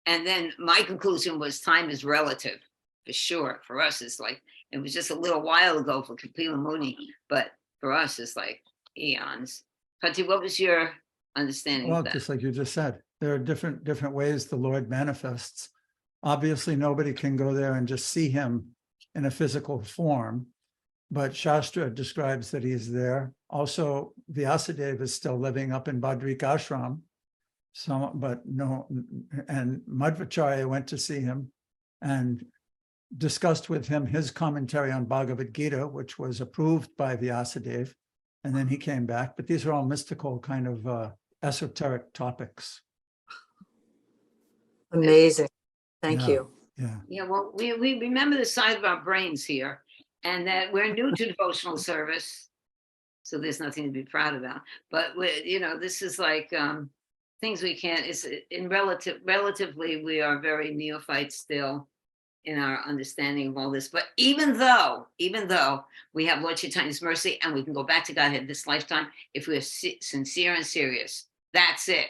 And then my conclusion was time is relative, for sure. For us, it's like, it was just a little while ago for Kapila Muni, but for us, it's like eons. Bhakti, what was your understanding Well, of that? just like you just said, there are different ways the Lord manifests. Obviously, nobody can go there and just see him in a physical form, but Shastra describes that he is there. Also, Vyasadeva is still living up in Badrik Ashram, and Madhvacharya went to see him and discussed with him his commentary on Bhagavad Gita, which was approved by Vyasadeva, and then he came back. But these are all mystical kind of esoteric topics. amazing. Thank you. Yeah, well, we remember the side of our brains here, and that we're new to devotional service, so there's nothing to be proud about. But this is like things we can't. It's relatively, we are very neophyte still in our understanding of all this. But even though we have Lord Chaitanya's mercy, and we can go back to Godhead this lifetime if we're sincere and serious. That's it.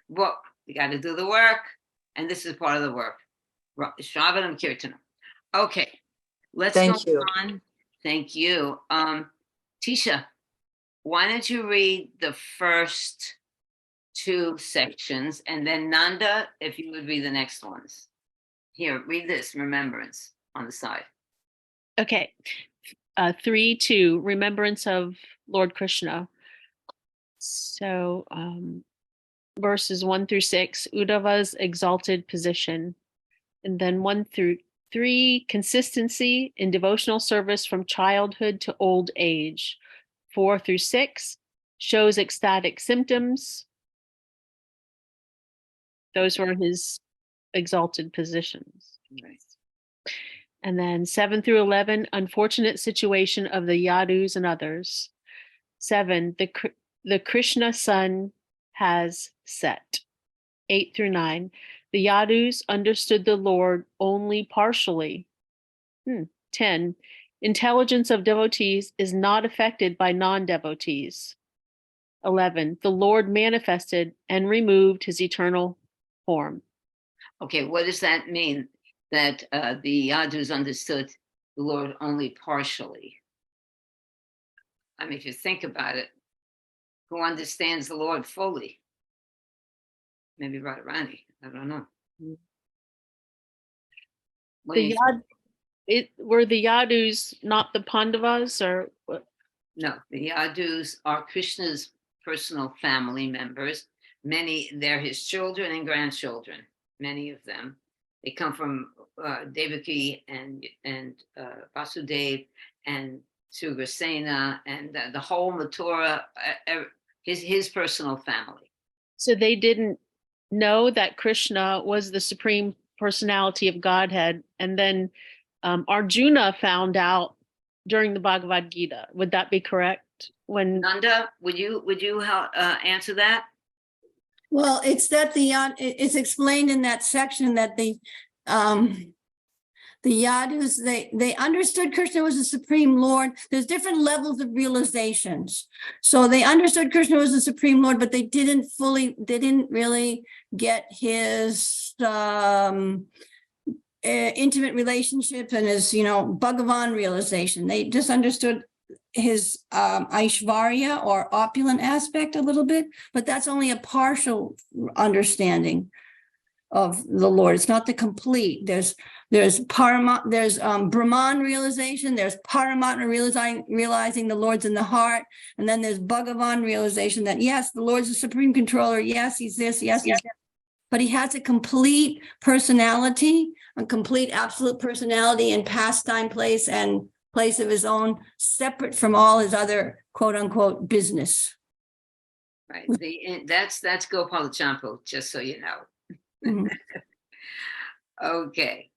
Well, we got to do the work, and this is part of the work. Shravanam Kirtanam. Okay, let's go on. Thank you. Tisha, why don't you read the first two sections, and then Nanda, if you would read the next ones. Here, read this, Remembrance, on the side. Okay. 3:2, Remembrance of Lord Krishna. So verses 1 through 6, Uddhava's exalted position. And then 1 through 3, consistency in devotional service from childhood to old age. 4 through 6, shows ecstatic symptoms. Those were his exalted positions. Right. And then 7 through 11, unfortunate situation of the Yadus and others. 7, the Krishna sun has set. 8 through 9, the Yadus understood the Lord only partially. 10, intelligence of devotees is not affected by non-devotees. 11, the Lord manifested and removed his eternal form. Okay, what does that mean? That the Yadus understood the Lord only partially? I mean, if you think about it, who understands the Lord fully? Maybe Radharani. I don't know. What do you think? Were the Yadus not the Pandavas, or what? No, the Yadus are Krishna's personal family members. They're his children and grandchildren, many of them. They come from Devaki and Vasudev and Sugrasena and the whole Mathura, his personal family. So they didn't know that Krishna was the supreme personality of Godhead, and then Arjuna found out during the Bhagavad Gita. Would that be correct? When Nanda, would you answer that? Well, it's that it's explained in that section that the Yadus, they understood Krishna was the Supreme Lord. There's different levels of realizations. So they understood Krishna was the Supreme Lord, but they didn't really get his intimate relationship and his, Bhagavan realization. They just understood his Aishvarya or opulent aspect a little bit, but that's only a partial understanding of the Lord. It's not the complete. There's Brahman realization, there's Paramatma realizing the Lord's in the heart, and then there's Bhagavan realization that yes, the Lord's the supreme controller, yes, he's this, yes, he's that. But he has a complete personality, a complete absolute personality in pastime, place, and place of his own, separate from all his other quote unquote business. Right. That's Gopala Champu, just so you know. Mhm. Okay.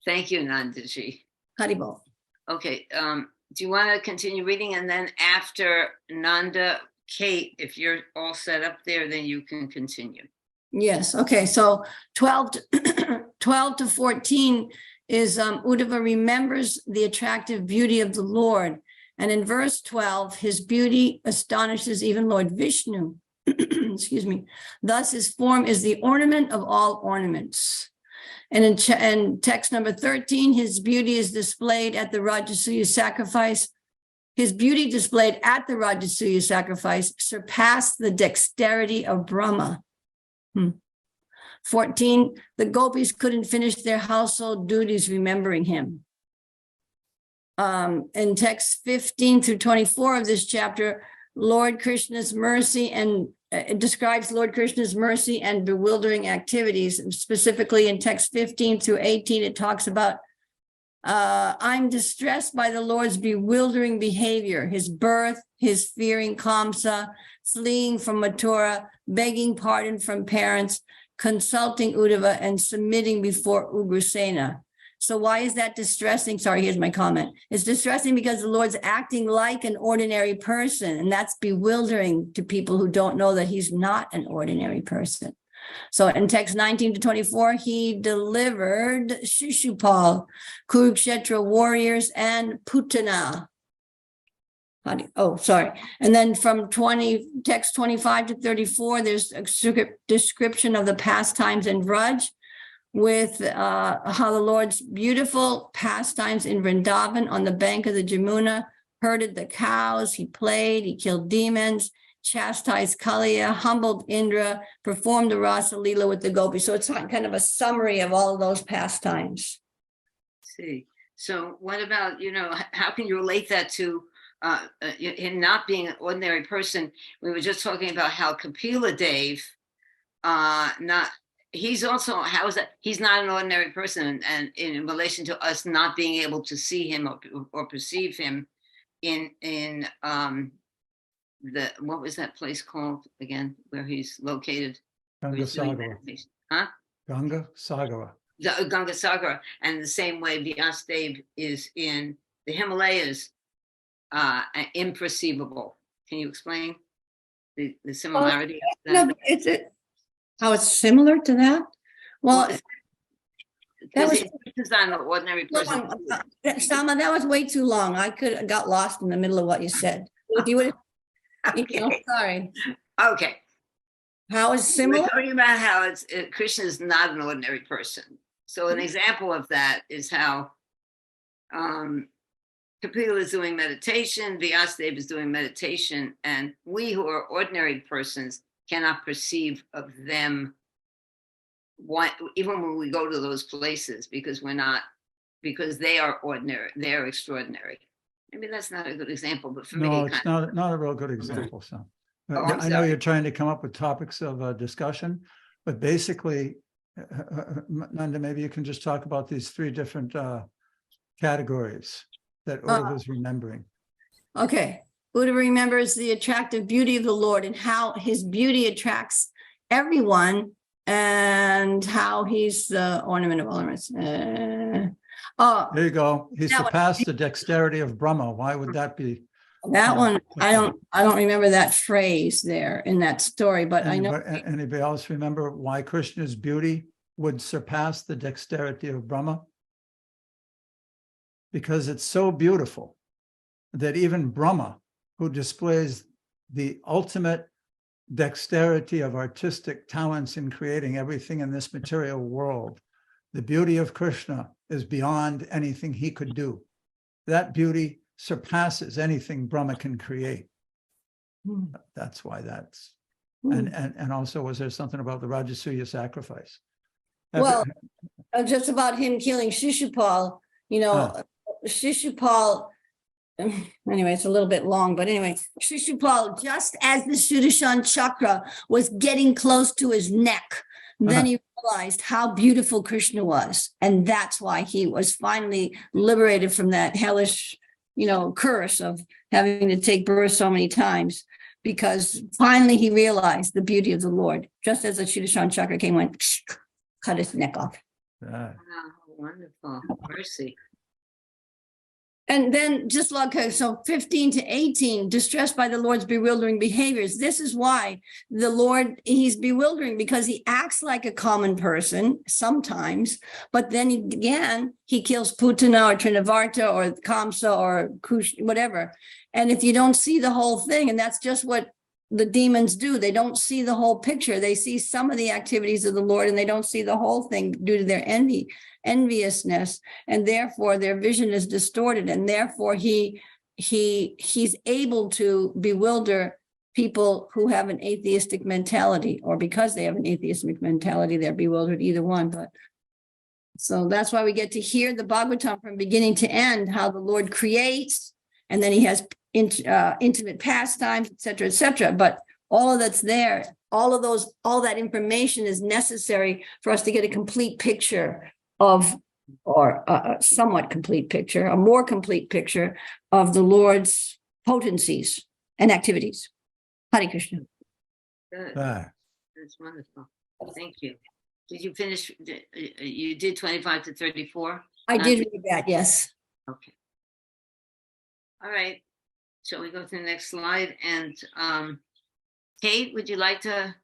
Thank you, Nandaji. Haribol. Okay. Do you want to continue reading? And then after Nanda, Kate, if you're all set up there, then you can continue. Yes. Okay. So 12 to 14 is Uddhava remembers the attractive beauty of the Lord. And in verse 12, his beauty astonishes even Lord Vishnu. Excuse me. Thus his form is the ornament of all ornaments. And in text number 13, his beauty is displayed at the Rajasuya sacrifice. His beauty displayed at the Rajasuya sacrifice surpassed the dexterity of Brahma. 14, the gopis couldn't finish their household duties remembering him. In text 15 through 24 of this chapter, Lord Krishna's mercy and it describes Lord Krishna's mercy and bewildering activities. And specifically in text 15 through 18, it talks about, I'm distressed by the Lord's bewildering behavior, his birth, his fearing Kamsa, fleeing from Mathura, begging pardon from parents, consulting Uddhava, and submitting before Ugrasena. So why is that distressing? Sorry, here's my comment. It's distressing because the Lord's acting like an ordinary person, and that's bewildering to people who don't know that he's not an ordinary person. So in text 19 to 24, he delivered Shishupal, Kurukshetra warriors, and Putana. And then from text 25 to 34, there's a description of the pastimes in Vraj with how the Lord's beautiful pastimes in Vrindavan on the bank of the Jamuna, herded the cows, he played, he killed demons, chastised Kaliya, humbled Indra, performed the Rasa Leela with the gopis. So it's kind of a summary of all of those pastimes. See, so what about, how can you relate that to him not being an ordinary person? We were just talking about how Kapila Dev, he's also, how is that? He's not an ordinary person, and in relation to us not being able to see him or perceive him in the, what was that place called again, where he's located? Where Ganga he's doing Sagara. meditation? Huh? Ganga Sagara. The Ganga Sagara, and the same way Vyasadeva is in the Himalayas, imperceivable. Can you explain the similarity? of No, that? but how it's similar to that? Well, that was It's not an ordinary person. Sama, that was way too long. I got lost in the middle of what you said. If you would, Okay. sorry. Okay. How is We're similar? talking about how Krishna is not an ordinary person. So an example of that is how Kapila is doing meditation, Vyasadeva is doing meditation, and we who are ordinary persons cannot perceive of them even when we go to those places, because they are ordinary, they're extraordinary. Maybe that's not a good example, but for me, No, it it's kind not a real good example, so. Oh, I'm I know sorry. you're trying to come up with topics of discussion, but basically, Nanda, maybe you can just talk about these three different categories that Uddhava was remembering. Okay. Uddhava remembers the attractive beauty of the Lord and how his beauty attracts everyone and how he's the ornament of ornaments. There you go. He That one. surpassed the dexterity of Brahma. Why would that be? That Yeah. one, I don't remember that phrase there in that story, but I know. Anybody else remember why Krishna's beauty would surpass the dexterity of Brahma? Because it's so beautiful that even Brahma, who displays the ultimate dexterity of artistic talents in creating everything in this material world, the beauty of Krishna is beyond anything he could do. That beauty surpasses anything Brahma can create. That's why that's, and also, was there something about the Rajasuya sacrifice? Well, just about him killing Shishupal, Shishupal, anyway, it's a little bit long, but anyway, Shishupal, just as the Sudarshan chakra was getting close to his neck, then he realized how beautiful Krishna was. And that's why he was finally liberated from that hellish, curse of having to take birth so many times, because finally he realized the beauty of the Lord, just as the Sudarshan chakra came, went, cut his neck off. Yeah. Wow, wonderful. Mercy. And then just like, so 15 to 18, distressed by the Lord's bewildering behaviors. This is why the Lord, he's bewildering, because he acts like a common person sometimes, but then he kills Putana or Trinavarta or Kamsa or Kush, whatever. And if you don't see the whole thing, and that's just what the demons do, they don't see the whole picture. They see some of the activities of the Lord and they don't see the whole thing due to their enviousness, and therefore their vision is distorted, and therefore he's able to bewilder people who have an atheistic mentality, or because they have an atheistic mentality, they're bewildered, either one. But so that's why we get to hear the Bhagavatam from beginning to end, how the Lord creates, and then he has intimate pastimes, et cetera, but all of that's there, all that information is necessary for us to get a complete picture of, or a somewhat complete picture, a more complete picture of the Lord's potencies and activities. Hare Krishna. Good. Ah. That's wonderful. Thank you. Did you finish? You did 25 to 34? I did read that, yes. Okay. All right. Shall we go to the next slide? And Kate, would you like to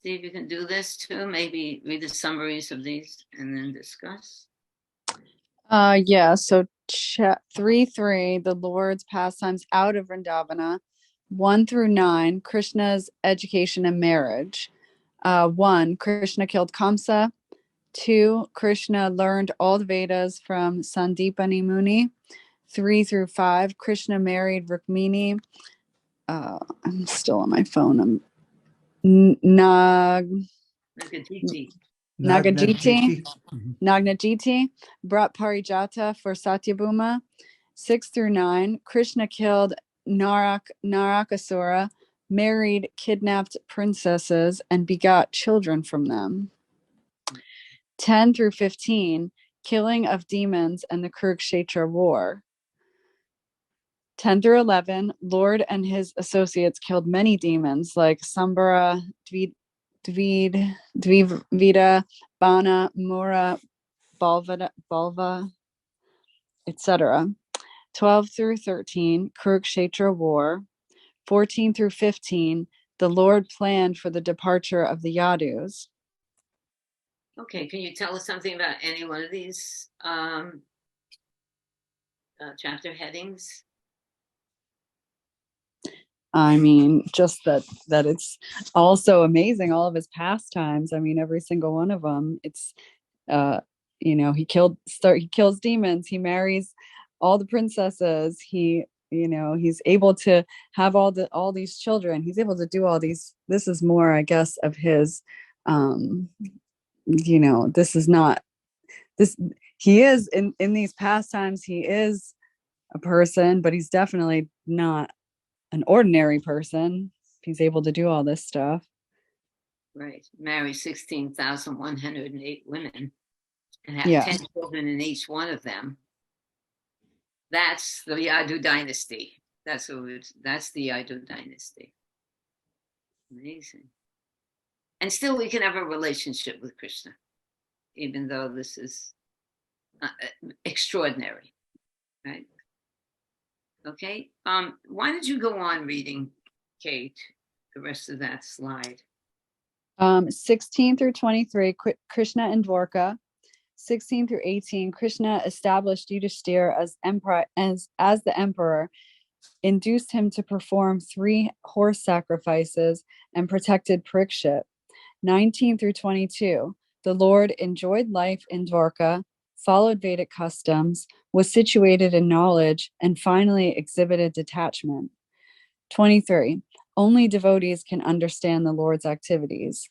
see if you can do this too? Maybe read the summaries of these and then discuss. Yeah, so 3:3, the Lord's pastimes out of Vrindavana. 1 through 9, Krishna's education and marriage. 1, Krishna killed Kamsa. 2, Krishna learned all the Vedas from Sandipani Muni. 3 through 5, Krishna married Rukmini. I'm still on my phone. Nagnajiti brought Parijata for Satyabhuma. 6 through 9, Krishna killed Narakasura, married kidnapped princesses, and begot children from them. 10 through 15, killing of demons and the Kurukshetra war. 10 through 11, Lord and his associates killed many demons like Sambara, Dvivida, Bana, Mura, Balva, etc. 12 through 13, Kurukshetra war. 14 through 15, the Lord planned for the departure of the Yadus. Okay, can you tell us something about any one of these chapter headings? I mean, just that it's also amazing, all of his pastimes. I mean, every single one of them. It's he kills demons, he marries all the princesses, he's able to have all these children, he's able to do all these. This is more, I guess, of his this is not this. He is in these pastimes, he is a person, but he's definitely not an ordinary person. He's able to do all this stuff. Right. Marry 16,108 women and have Yeah. 10 children in each one of them. That's the Yadu dynasty. That's the Yadu dynasty. Amazing. And still we can have a relationship with Krishna, even though this is extraordinary, right? Okay. Why did you go on reading, Kate, the rest of that slide? 16 through 23, Krishna and Dwarka. 16 through 18, Krishna established Yudhishthir as the emperor, induced him to perform 3 horse sacrifices, and protected Parikshit. 19 through 22, the Lord enjoyed life in Dwarka, followed Vedic customs, was situated in knowledge, and finally exhibited detachment. 23, only devotees can understand the Lord's activities.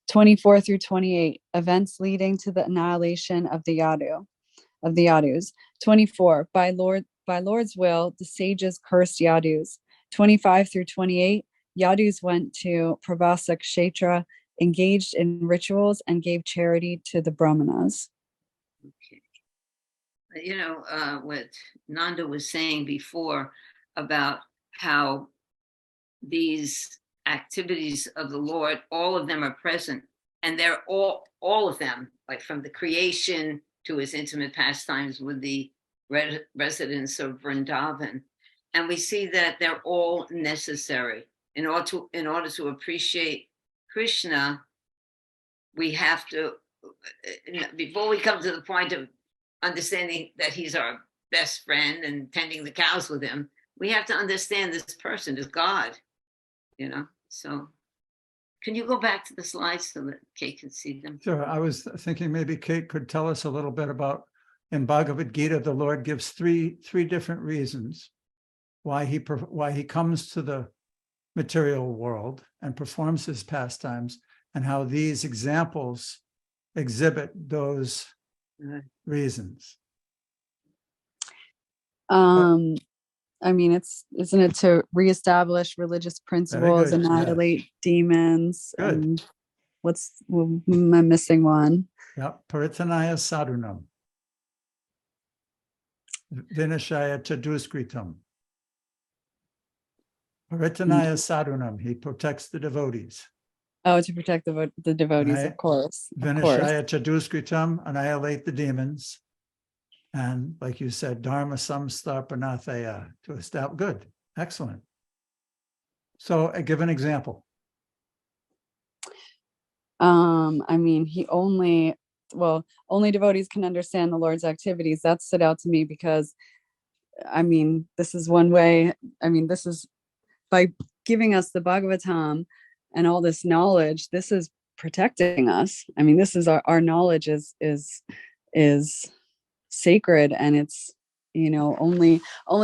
24 through 28, events leading to the annihilation of the Yadus. 24, by Lord's will, the sages cursed Yadus. 25 through 28, Yadus went to Prabhasa Kshetra, engaged in rituals, and gave charity to the Brahmanas. Okay. What Nanda was saying before about how these activities of the Lord, all of them are present, and they're all of them, like from the creation to his intimate pastimes with the residents of Vrindavan. And we see that they're all necessary. In order to appreciate Krishna, we have to, before we come to the point of understanding that he's our best friend and tending the cows with him, we have to understand this person is God, So can you go back to the slides so that Kate can see them? Sure. I was thinking maybe Kate could tell us a little bit about, in Bhagavad Gita, the Lord gives three different reasons why he comes to the material world and performs his pastimes, and how these examples exhibit those reasons. I mean, isn't it to reestablish religious principles, good, annihilate demons? Good. And am I missing one? Yeah, Paritanaya sadhunam. Vinashaya chaduskritam. Paritanaya sadhunam, he protects the devotees. Oh, to protect the devotees, Right. of course. Vinashaya chaduskritam, annihilate the demons. And like you said, Dharma samstarpanathaya, to establish. Good, excellent. So give an example. I mean, only devotees can understand the Lord's activities. That stood out to me because, I mean, this is one way. I mean, this is by giving us the Bhagavatam and all this knowledge. This is protecting us. I mean, this is our knowledge is sacred, and it's only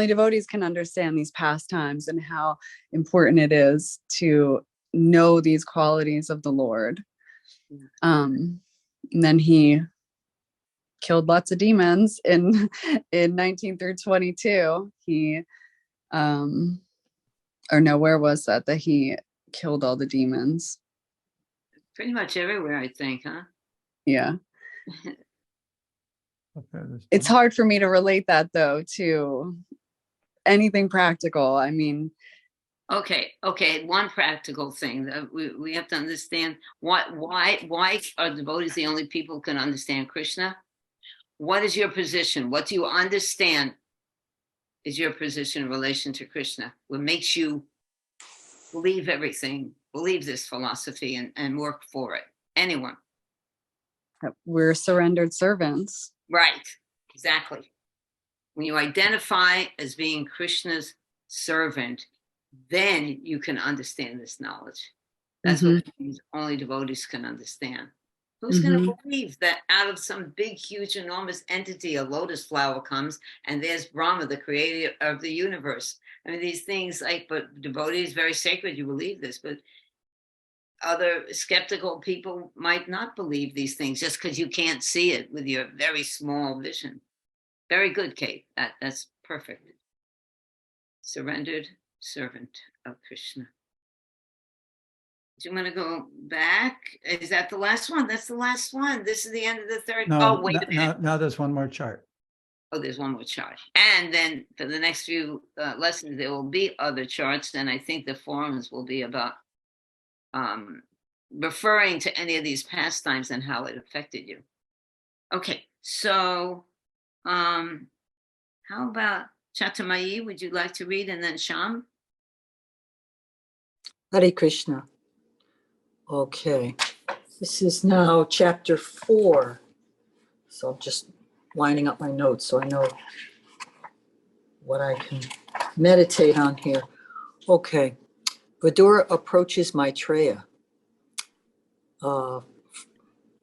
devotees can understand these pastimes and how important it is to know these qualities of the Lord. And then he killed lots of demons in 19 through 22. He where was that he killed all the demons? Pretty much everywhere, I think, huh? Yeah. Okay, there's It's one. hard for me to relate that though to anything practical. I mean, Okay. One practical thing that we have to understand why are devotees the only people who can understand Krishna? What is your position? What do you understand is your position in relation to Krishna? What makes you believe everything, believe this philosophy and work for it? Anyone? we're surrendered servants. Right. Exactly. When you identify as being Krishna's servant, then you can understand this knowledge. That's what only devotees can understand. Who's going to believe that out of some big, huge, enormous entity, a lotus flower comes and there's Brahma, the creator of the universe? I mean, these things but devotees, very sacred, you believe this, but other skeptical people might not believe these things just because you can't see it with your very small vision. Very good, Kate. That's perfect. Surrendered servant of Krishna. Do you want to go back? Is that the last one? That's the last one. This is the end of the third. No, Oh, wait a minute. now there's one more chart. Oh, there's one more chart. And then for the next few lessons, there will be other charts. And I think the forums will be about referring to any of these pastimes and how it affected you. Okay, so how about Chatamayi? Would you like to read, and then Sham? Hare Krishna. Okay, this is now chapter 4. So I'm just lining up my notes so I know what I can meditate on here. Okay, Vidura approaches Maitreya.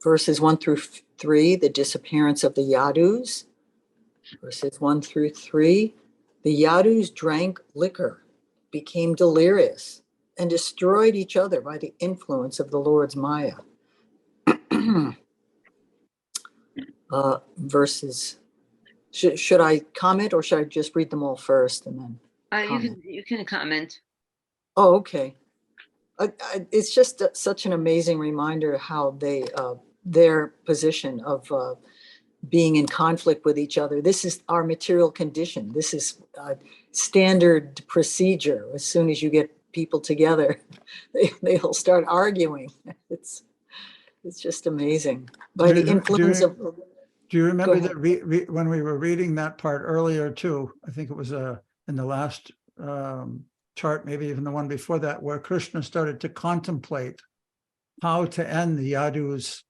Verses 1 through 3, the disappearance of the Yadus. Verses 1 through 3, the Yadus drank liquor, became delirious, and destroyed each other by the influence of the Lord's Maya. Verses. Should I comment or should I just read them all first and then comment? You can comment. Oh, okay. It's just such an amazing reminder how they their position of being in conflict with each other. This is our material condition. This is standard procedure. As soon as you get people together, they'll start arguing. It's just amazing. By the influence of. Do you remember that when we were reading that part earlier too? I think it was in the last chart, maybe even the one before that, where Krishna started to contemplate how to end the Yadu's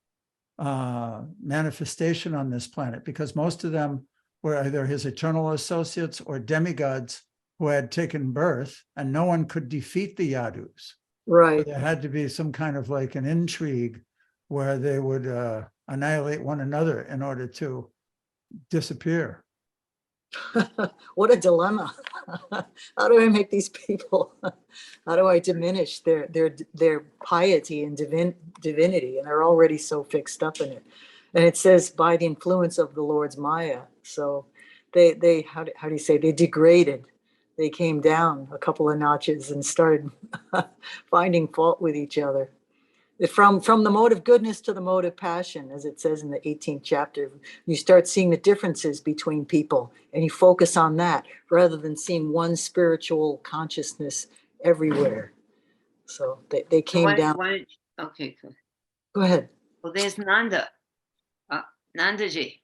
manifestation on this planet, because most of them were either his eternal associates or demigods who had taken birth, and no one could defeat the Yadus. Right. So there had to be some kind of like an intrigue where they would annihilate one another in order to disappear. What a dilemma. How do I make these people, how do I diminish their piety and divinity? And they're already so fixed up in it. And it says by the influence of the Lord's Maya. So they how do you say, they degraded. They came down a couple of notches and started finding fault with each other. From the mode of goodness to the mode of passion, as it says in the 18th chapter, you start seeing the differences between people and you focus on that rather than seeing one spiritual consciousness everywhere. So they came down. Okay, good. Go ahead. Well, there's Nanda. Nandaji.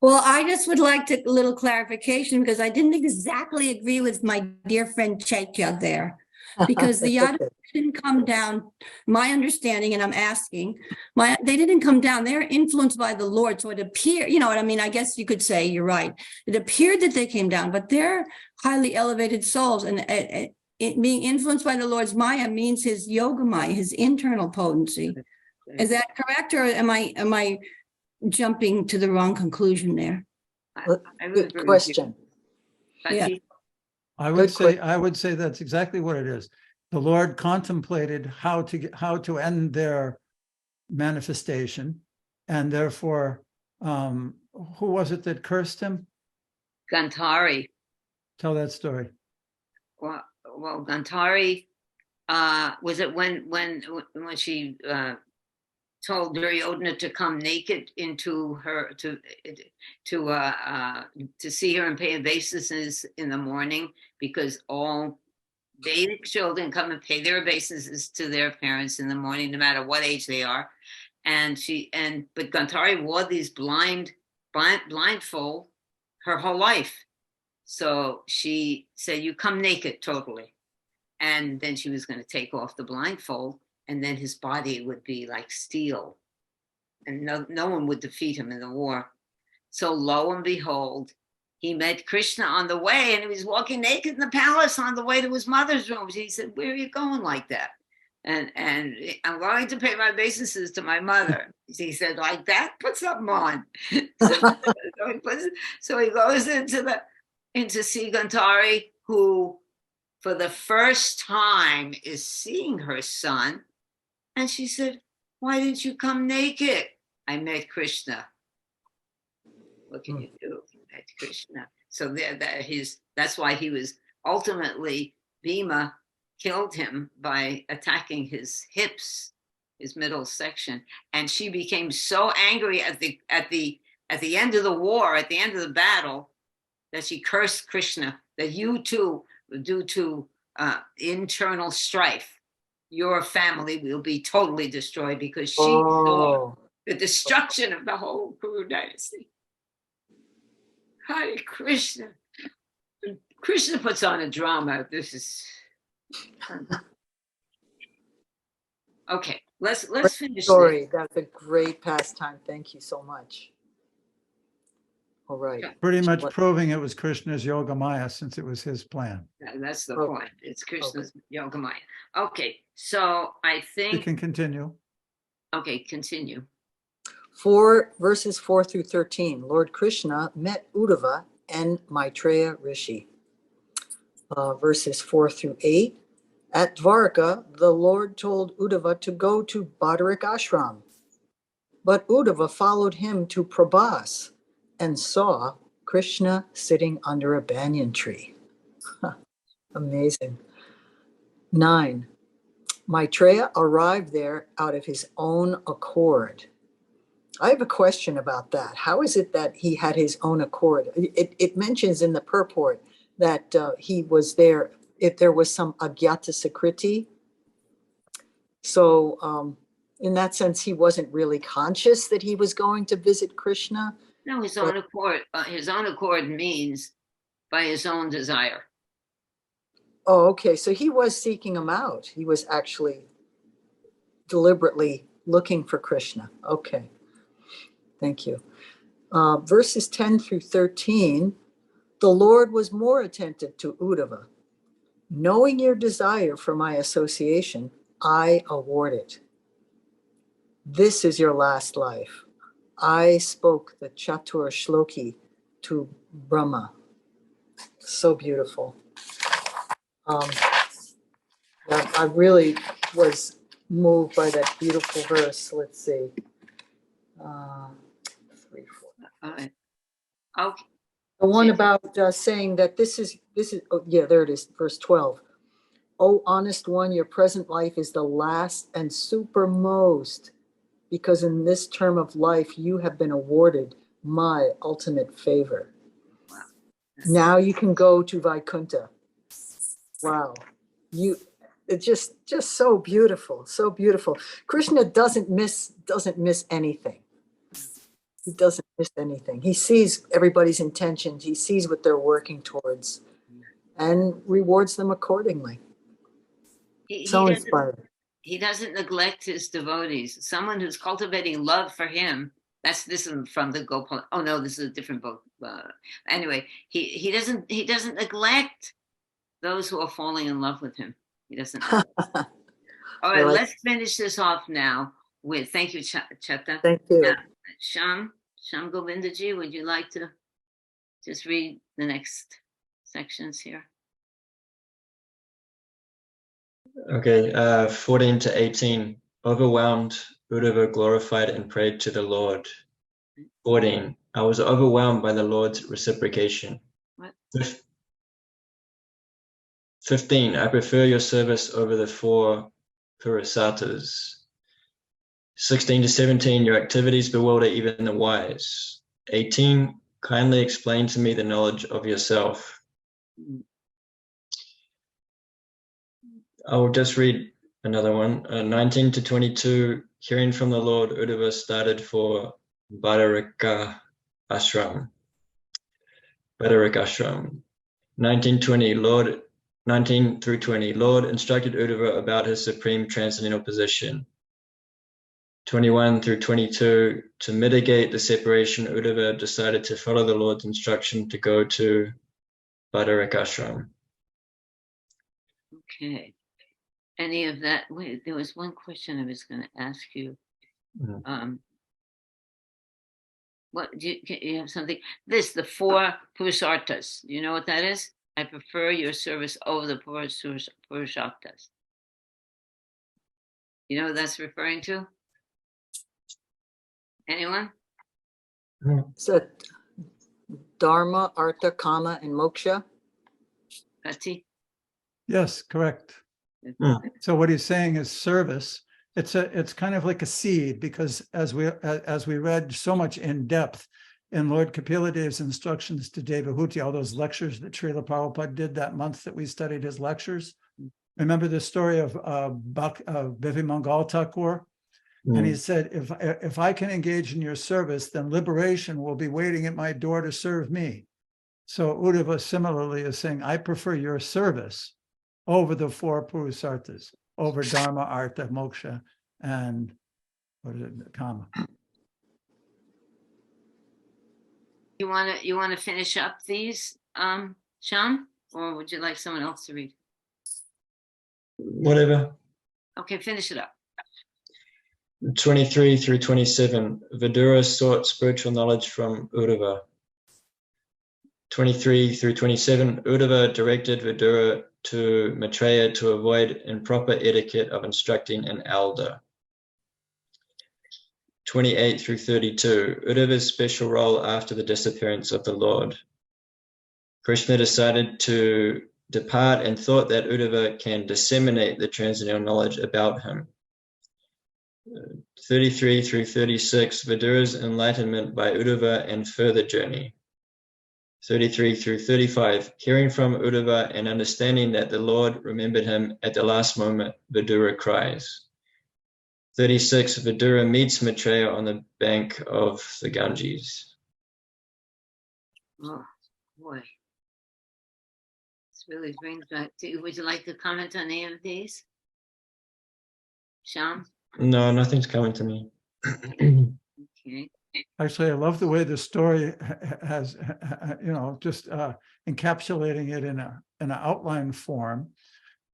Well, I just would like a little clarification because I didn't exactly agree with my dear friend Chaitya there. Because the Yadus didn't come down, my understanding, and I'm asking, they didn't come down, they're influenced by the Lord. So it appeared, you know what I mean? I guess you could say you're right. It appeared that they came down, but they're highly elevated souls. And it being influenced by the Lord's Maya means his yoga Maya, his internal potency. Is that correct? Or am I jumping to the wrong conclusion there? Good question. Yeah. I would say that's exactly what it is. The Lord contemplated how to end their manifestation, and therefore, who was it that cursed him? Gantari. Tell that story. Well, Gantari was it when she told Duryodhana to come naked into her to see her and pay obeisances in the morning, because all Vedic children come and pay their obeisances to their parents in the morning, no matter what age they are. But Gantari wore these blindfold her whole life. So she said, "You come naked totally." And then she was going to take off the blindfold, and then his body would be like steel, and no one would defeat him in the war. So lo and behold, he met Krishna on the way, and he was walking naked in the palace on the way to his mother's room. He said, "Where are you going like that?" And "I'm going to pay my obeisances to my mother." He said, "Like that? Put something on." So he goes into see Gantari, who for the first time is seeing her son. And she said, "Why didn't you come naked?" "I met Krishna." What can you do? You met Krishna. So that's why he was ultimately, Bhima killed him by attacking his hips, his middle section. And she became so angry at the end of the war, at the end of the battle, that she cursed Krishna, that you too, due to internal strife, your family will be totally destroyed, because she saw the destruction of the whole Kuru dynasty. Hare Krishna. Krishna puts on a drama. This is okay. Let's finish Story. this. That's a great pastime. Thank you so much. All right. Pretty much proving it was Krishna's Yogamaya, since it was his plan. That's the Okay. point. It's Krishna's Yogamaya. Okay, so I You think. can continue. Okay, continue. Verses 4 through 13. Lord Krishna met Uddhava and Maitreya Rishi. Verses 4 through 8. At Dwarka, the Lord told Uddhava to go to Badarik Ashram. But Uddhava followed him to Prabhas and saw Krishna sitting under a banyan tree. Amazing. 9. Maitreya arrived there out of his own accord. I have a question about that. How is it that he had his own accord? It mentions in the purport that he was there if there was some agyata sakriti. So in that sense, he wasn't really conscious that he was going to visit Krishna. No, his own accord. His own accord means by his own desire. Oh, okay. So he was seeking him out. He was actually deliberately looking for Krishna. Okay. Thank you. Verses 10 through 13, the Lord was more attentive to Uddhava. Knowing your desire for my association, I award it. This is your last life. I spoke the Chatur Shloki to Brahma. So beautiful. I really was moved by that beautiful verse. Let's see. 3, 4. All right. Okay. The one about saying that this is, oh, yeah, there it is, verse 12. O honest one, your present life is the last and supermost, because in this term of life you have been awarded my ultimate favor. Wow. Now you can go to Vaikuntha. Wow. It's just so beautiful, so beautiful. Krishna doesn't miss anything. He doesn't miss anything. He sees everybody's intentions. He sees what they're working towards and rewards them accordingly. So inspiring. He doesn't neglect his devotees. Someone who's cultivating love for him. This is from the Gopal. Oh no, this is a different book. Anyway, he doesn't neglect those who are falling in love with him. He doesn't. All right, let's finish this off now with thank you, Chetta. Thank you. Sham Govindaji, would you like to just read the next sections here? Okay, 14 to 18. Overwhelmed, Uddhava glorified and prayed to the Lord. 14. I was overwhelmed by the Lord's reciprocation. What? 15. I prefer your service over the 4 Purasatas. 16 to 17, your activities bewilder even the wise. 18, kindly explain to me the knowledge of yourself. I'll just read another one. 19 to 22, hearing from the Lord, Uddhava started for Bhadaraka Ashram. 19 through 20, Lord instructed Uddhava about his supreme transcendental position. 21 through 22, to mitigate the separation, Uddhava decided to follow the Lord's instruction to go to Bhadaraka Ashram. Okay. Any of that? Wait, there was one question I was going to ask you. What do you have something? The 4 Purusharthas. You know what that is? I prefer your service over the Purusharthas. You know what that's referring to? Anyone? Is that Dharma, Artha, Kama, and Moksha? Patty? Yes, correct. So what he's saying is service. It's kind of like a seed, because as we read so much in depth in Lord Kapila Dev's instructions to Devahuti, all those lectures that Srila Prabhupada did that month that we studied his lectures. Remember the story of Bivimangal Thakur? And he said, if I can engage in your service, then liberation will be waiting at my door to serve me. So Uddhava similarly is saying, I prefer your service over the 4 Purusharthas, over Dharma, Artha, Moksha, and what is it, Kama. You want to finish up these, Sham, or would you like someone else to read? Whatever. Okay, finish it up. 23 through 27, Vidura sought spiritual knowledge from Uddhava. 23 through 27, Uddhava directed Vidura to Maitreya to avoid improper etiquette of instructing an elder. 28 through 32, Uddhava's special role after the disappearance of the Lord. Krishna decided to depart and thought that Uddhava can disseminate the transcendental knowledge about him. 33 through 36, Vidura's enlightenment by Uddhava and further journey. 33 through 35, hearing from Uddhava and understanding that the Lord remembered him at the last moment, Vidura cries. 36, Vidura meets Maitreya on the bank of the Ganges. Oh, boy. This really brings back to, would you like to comment on any of these? Sham? No, nothing's coming to me. Okay. Actually, I love the way the story has, just encapsulating it in an outline form,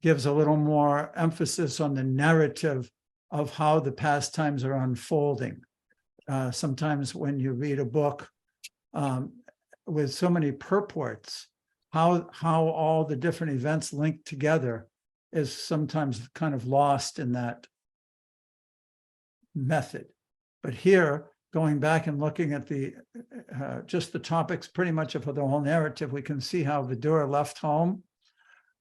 gives a little more emphasis on the narrative of how the pastimes are unfolding. Sometimes when you read a book with so many purports, how all the different events linked together is sometimes kind of lost in that method. But here, going back and looking at the just the topics pretty much of the whole narrative, we can see how Vidura left home,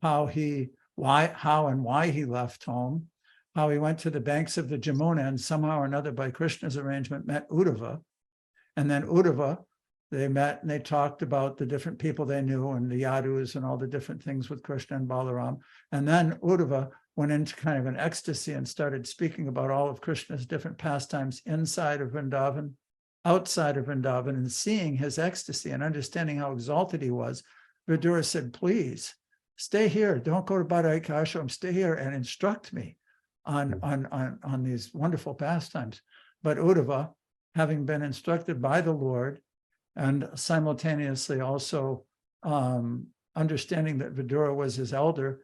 how and why he left home, how he went to the banks of the Jamuna and somehow or another by Krishna's arrangement met Uddhava. And then Uddhava, they met and they talked about the different people they knew and the Yadus and all the different things with Krishna and Balaram. And then Uddhava went into kind of an ecstasy and started speaking about all of Krishna's different pastimes inside of Vrindavan, outside of Vrindavan, and seeing his ecstasy and understanding how exalted he was. Vidura said, please stay here. Don't go to Bhadaraka Ashram. Stay here and instruct me on these wonderful pastimes. But Uddhava, having been instructed by the Lord and simultaneously also understanding that Vidura was his elder,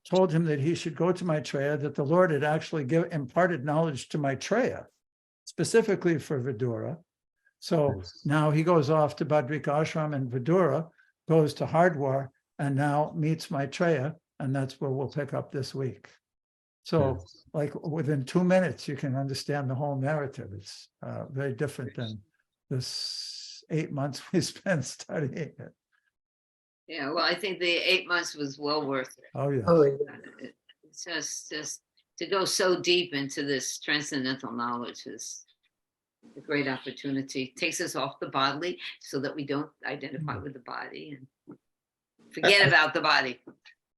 told him that he should go to Maitreya, that the Lord had actually imparted knowledge to Maitreya, specifically for Vidura. So now he goes off to Bhadaraka Ashram, and Vidura goes to Hardwar and now meets Maitreya, and that's where we'll pick up this week. So like within 2 minutes, you can understand the whole narrative. It's very different than this 8 months we spent studying it. Yeah, well, I think the 8 months was well worth it. Oh, yeah. Oh, yeah. It's just to go so deep into this transcendental knowledge is a great opportunity. Takes us off the bodily so that we don't identify with the body and forget about the body.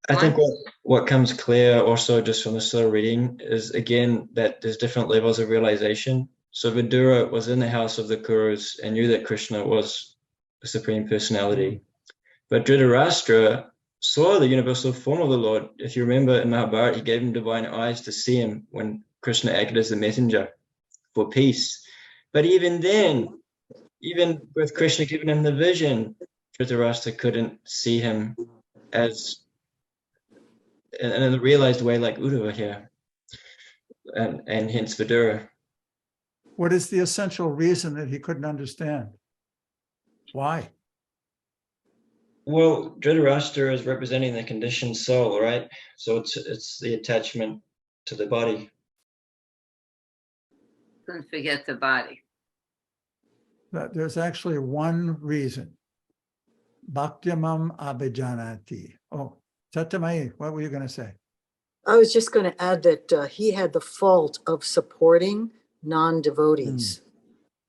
I think what comes clear also just from this little reading is, again, that there's different levels of realization. So Vidura was in the house of the Kurus and knew that Krishna was the Supreme Personality. But Dhritarashtra saw the universal form of the Lord. If you remember in Mahabharata, he gave him divine eyes to see him when Krishna acted as the messenger for peace. But even then, even with Krishna giving him the vision, Dhritarashtra couldn't see him as in a realized way like Uddhava here, and hence Vidura. What is the essential reason that he couldn't understand? Why? Well, Dhritarashtra is representing the conditioned soul, right? So it's the attachment to the body. Couldn't forget the body. That there's actually one reason. Bhaktimam abhijanati. Oh, Tatamai, what were you going to say? I was just going to add that he had the fault of supporting non-devotees.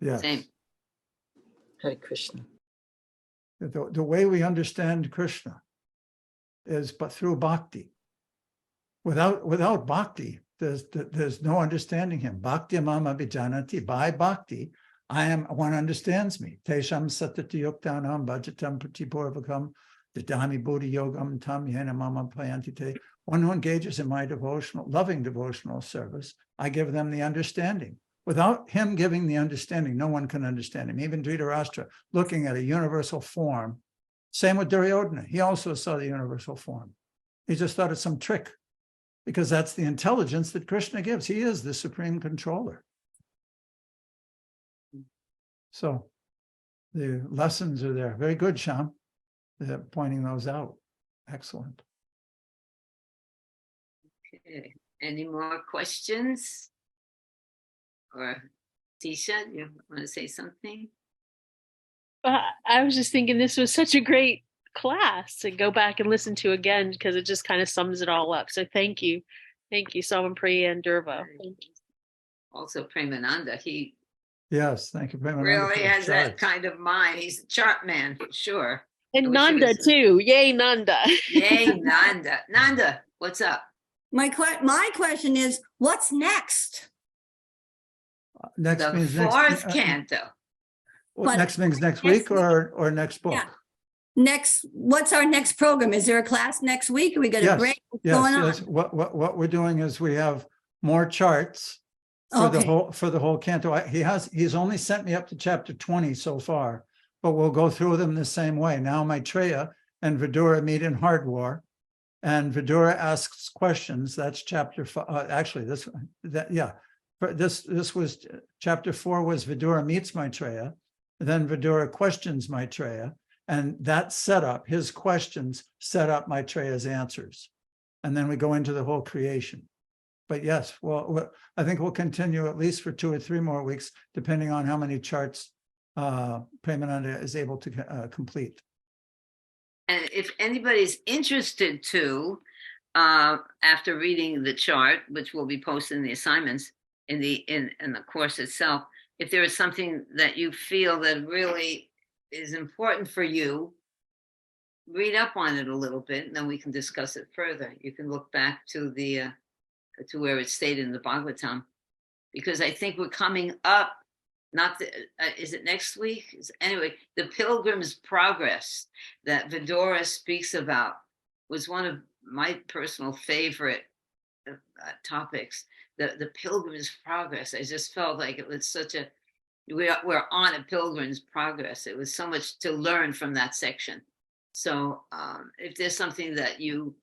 Yes. Same. Hare Krishna. The way we understand Krishna is but through bhakti. Without bhakti, there's no understanding him. Bhakti mam abhijanati. By bhakti, one understands me. Tesham satati yuktanam bhajatam pratipurvakam dadami buddhi yogam tam yena mama payantite. One who engages in my loving devotional service, I give them the understanding. Without him giving the understanding, no one can understand him. Even Dhritarashtra, looking at a universal form. Same with Duryodhana. He also saw the universal form. He just thought it's some trick, because that's the intelligence that Krishna gives. He is the supreme controller. So the lessons are there. Very good, Shyam. They're pointing those out. Excellent. Okay. Any more questions? Or Tisha, you want to say something? I was just thinking this was such a great class to go back and listen to again, because it just kind of sums it all up. So thank you. Thank you, Somanpriya and Durva. Also Premananda, he Yes, thank you. Premananda, really for the has that charts. kind of mind. He's a chart man for sure. And I wish he Nanda was- too. Yay, Nanda. Yay, Nanda. Nanda, what's up? My question is, what's next? Next The means fourth canto. But- next means next week or next book? Yeah. What's our next program? Is there a class next week? Are we got a Yes, break? What's yes, going on? yes. What we're doing is we have more charts for the Okay. whole canto. He's only sent me up to chapter 20 so far, but we'll go through them the same way. Now Maitreya and Vidura meet in Hardwar, and Vidura asks questions. That's chapter 5. Actually, this was chapter 4 was Vidura meets Maitreya, then Vidura questions Maitreya, and that setup, his questions set up Maitreya's answers. And then we go into the whole creation. But yes, well, I think we'll continue at least for 2 or 3 more weeks, depending on how many charts Premananda is able to complete. And if anybody's interested to, after reading the chart, which will be posted in the assignments in the course itself, if there is something that you feel that really is important for you, read up on it a little bit, and then we can discuss it further. You can look back to the to where it's stated in the Bhagavatam, because I think we're coming up. Is it next week? Anyway, the Pilgrim's Progress that Vidura speaks about was one of my personal favorite topics. The Pilgrim's Progress. I just felt like it was such a we're on a Pilgrim's Progress. It was so much to learn from that section. So if there's something that you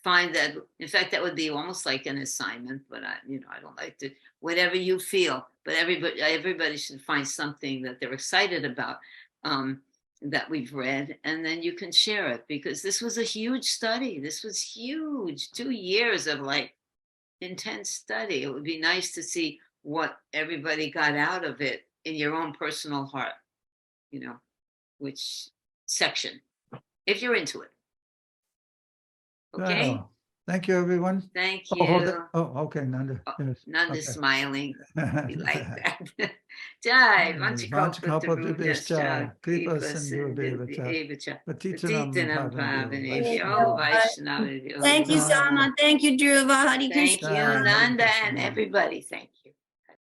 find that, in fact, that would be almost like an assignment, but I don't like to, whatever you feel, but everybody should find something that they're excited about that we've read, and then you can share it, because this was a huge study. This was huge, 2 years of like intense study. It would be nice to see what everybody got out of it in your own personal heart, which section, if you're into it. Okay. Oh, Thank you, everyone. Thank Oh, hold it. you. Oh, okay, Nanda. Oh, Yes, Nanda's okay. smiling. We like that. Jai, Vanchakapatibhischa, Kripa Sindhu Patitanam Pavanebhyo, Oh, Vaishnava. Thank you, Sama. Thank you, Dhruva. Hare Thank you, Krishna. Nanda, and everybody. Thank you.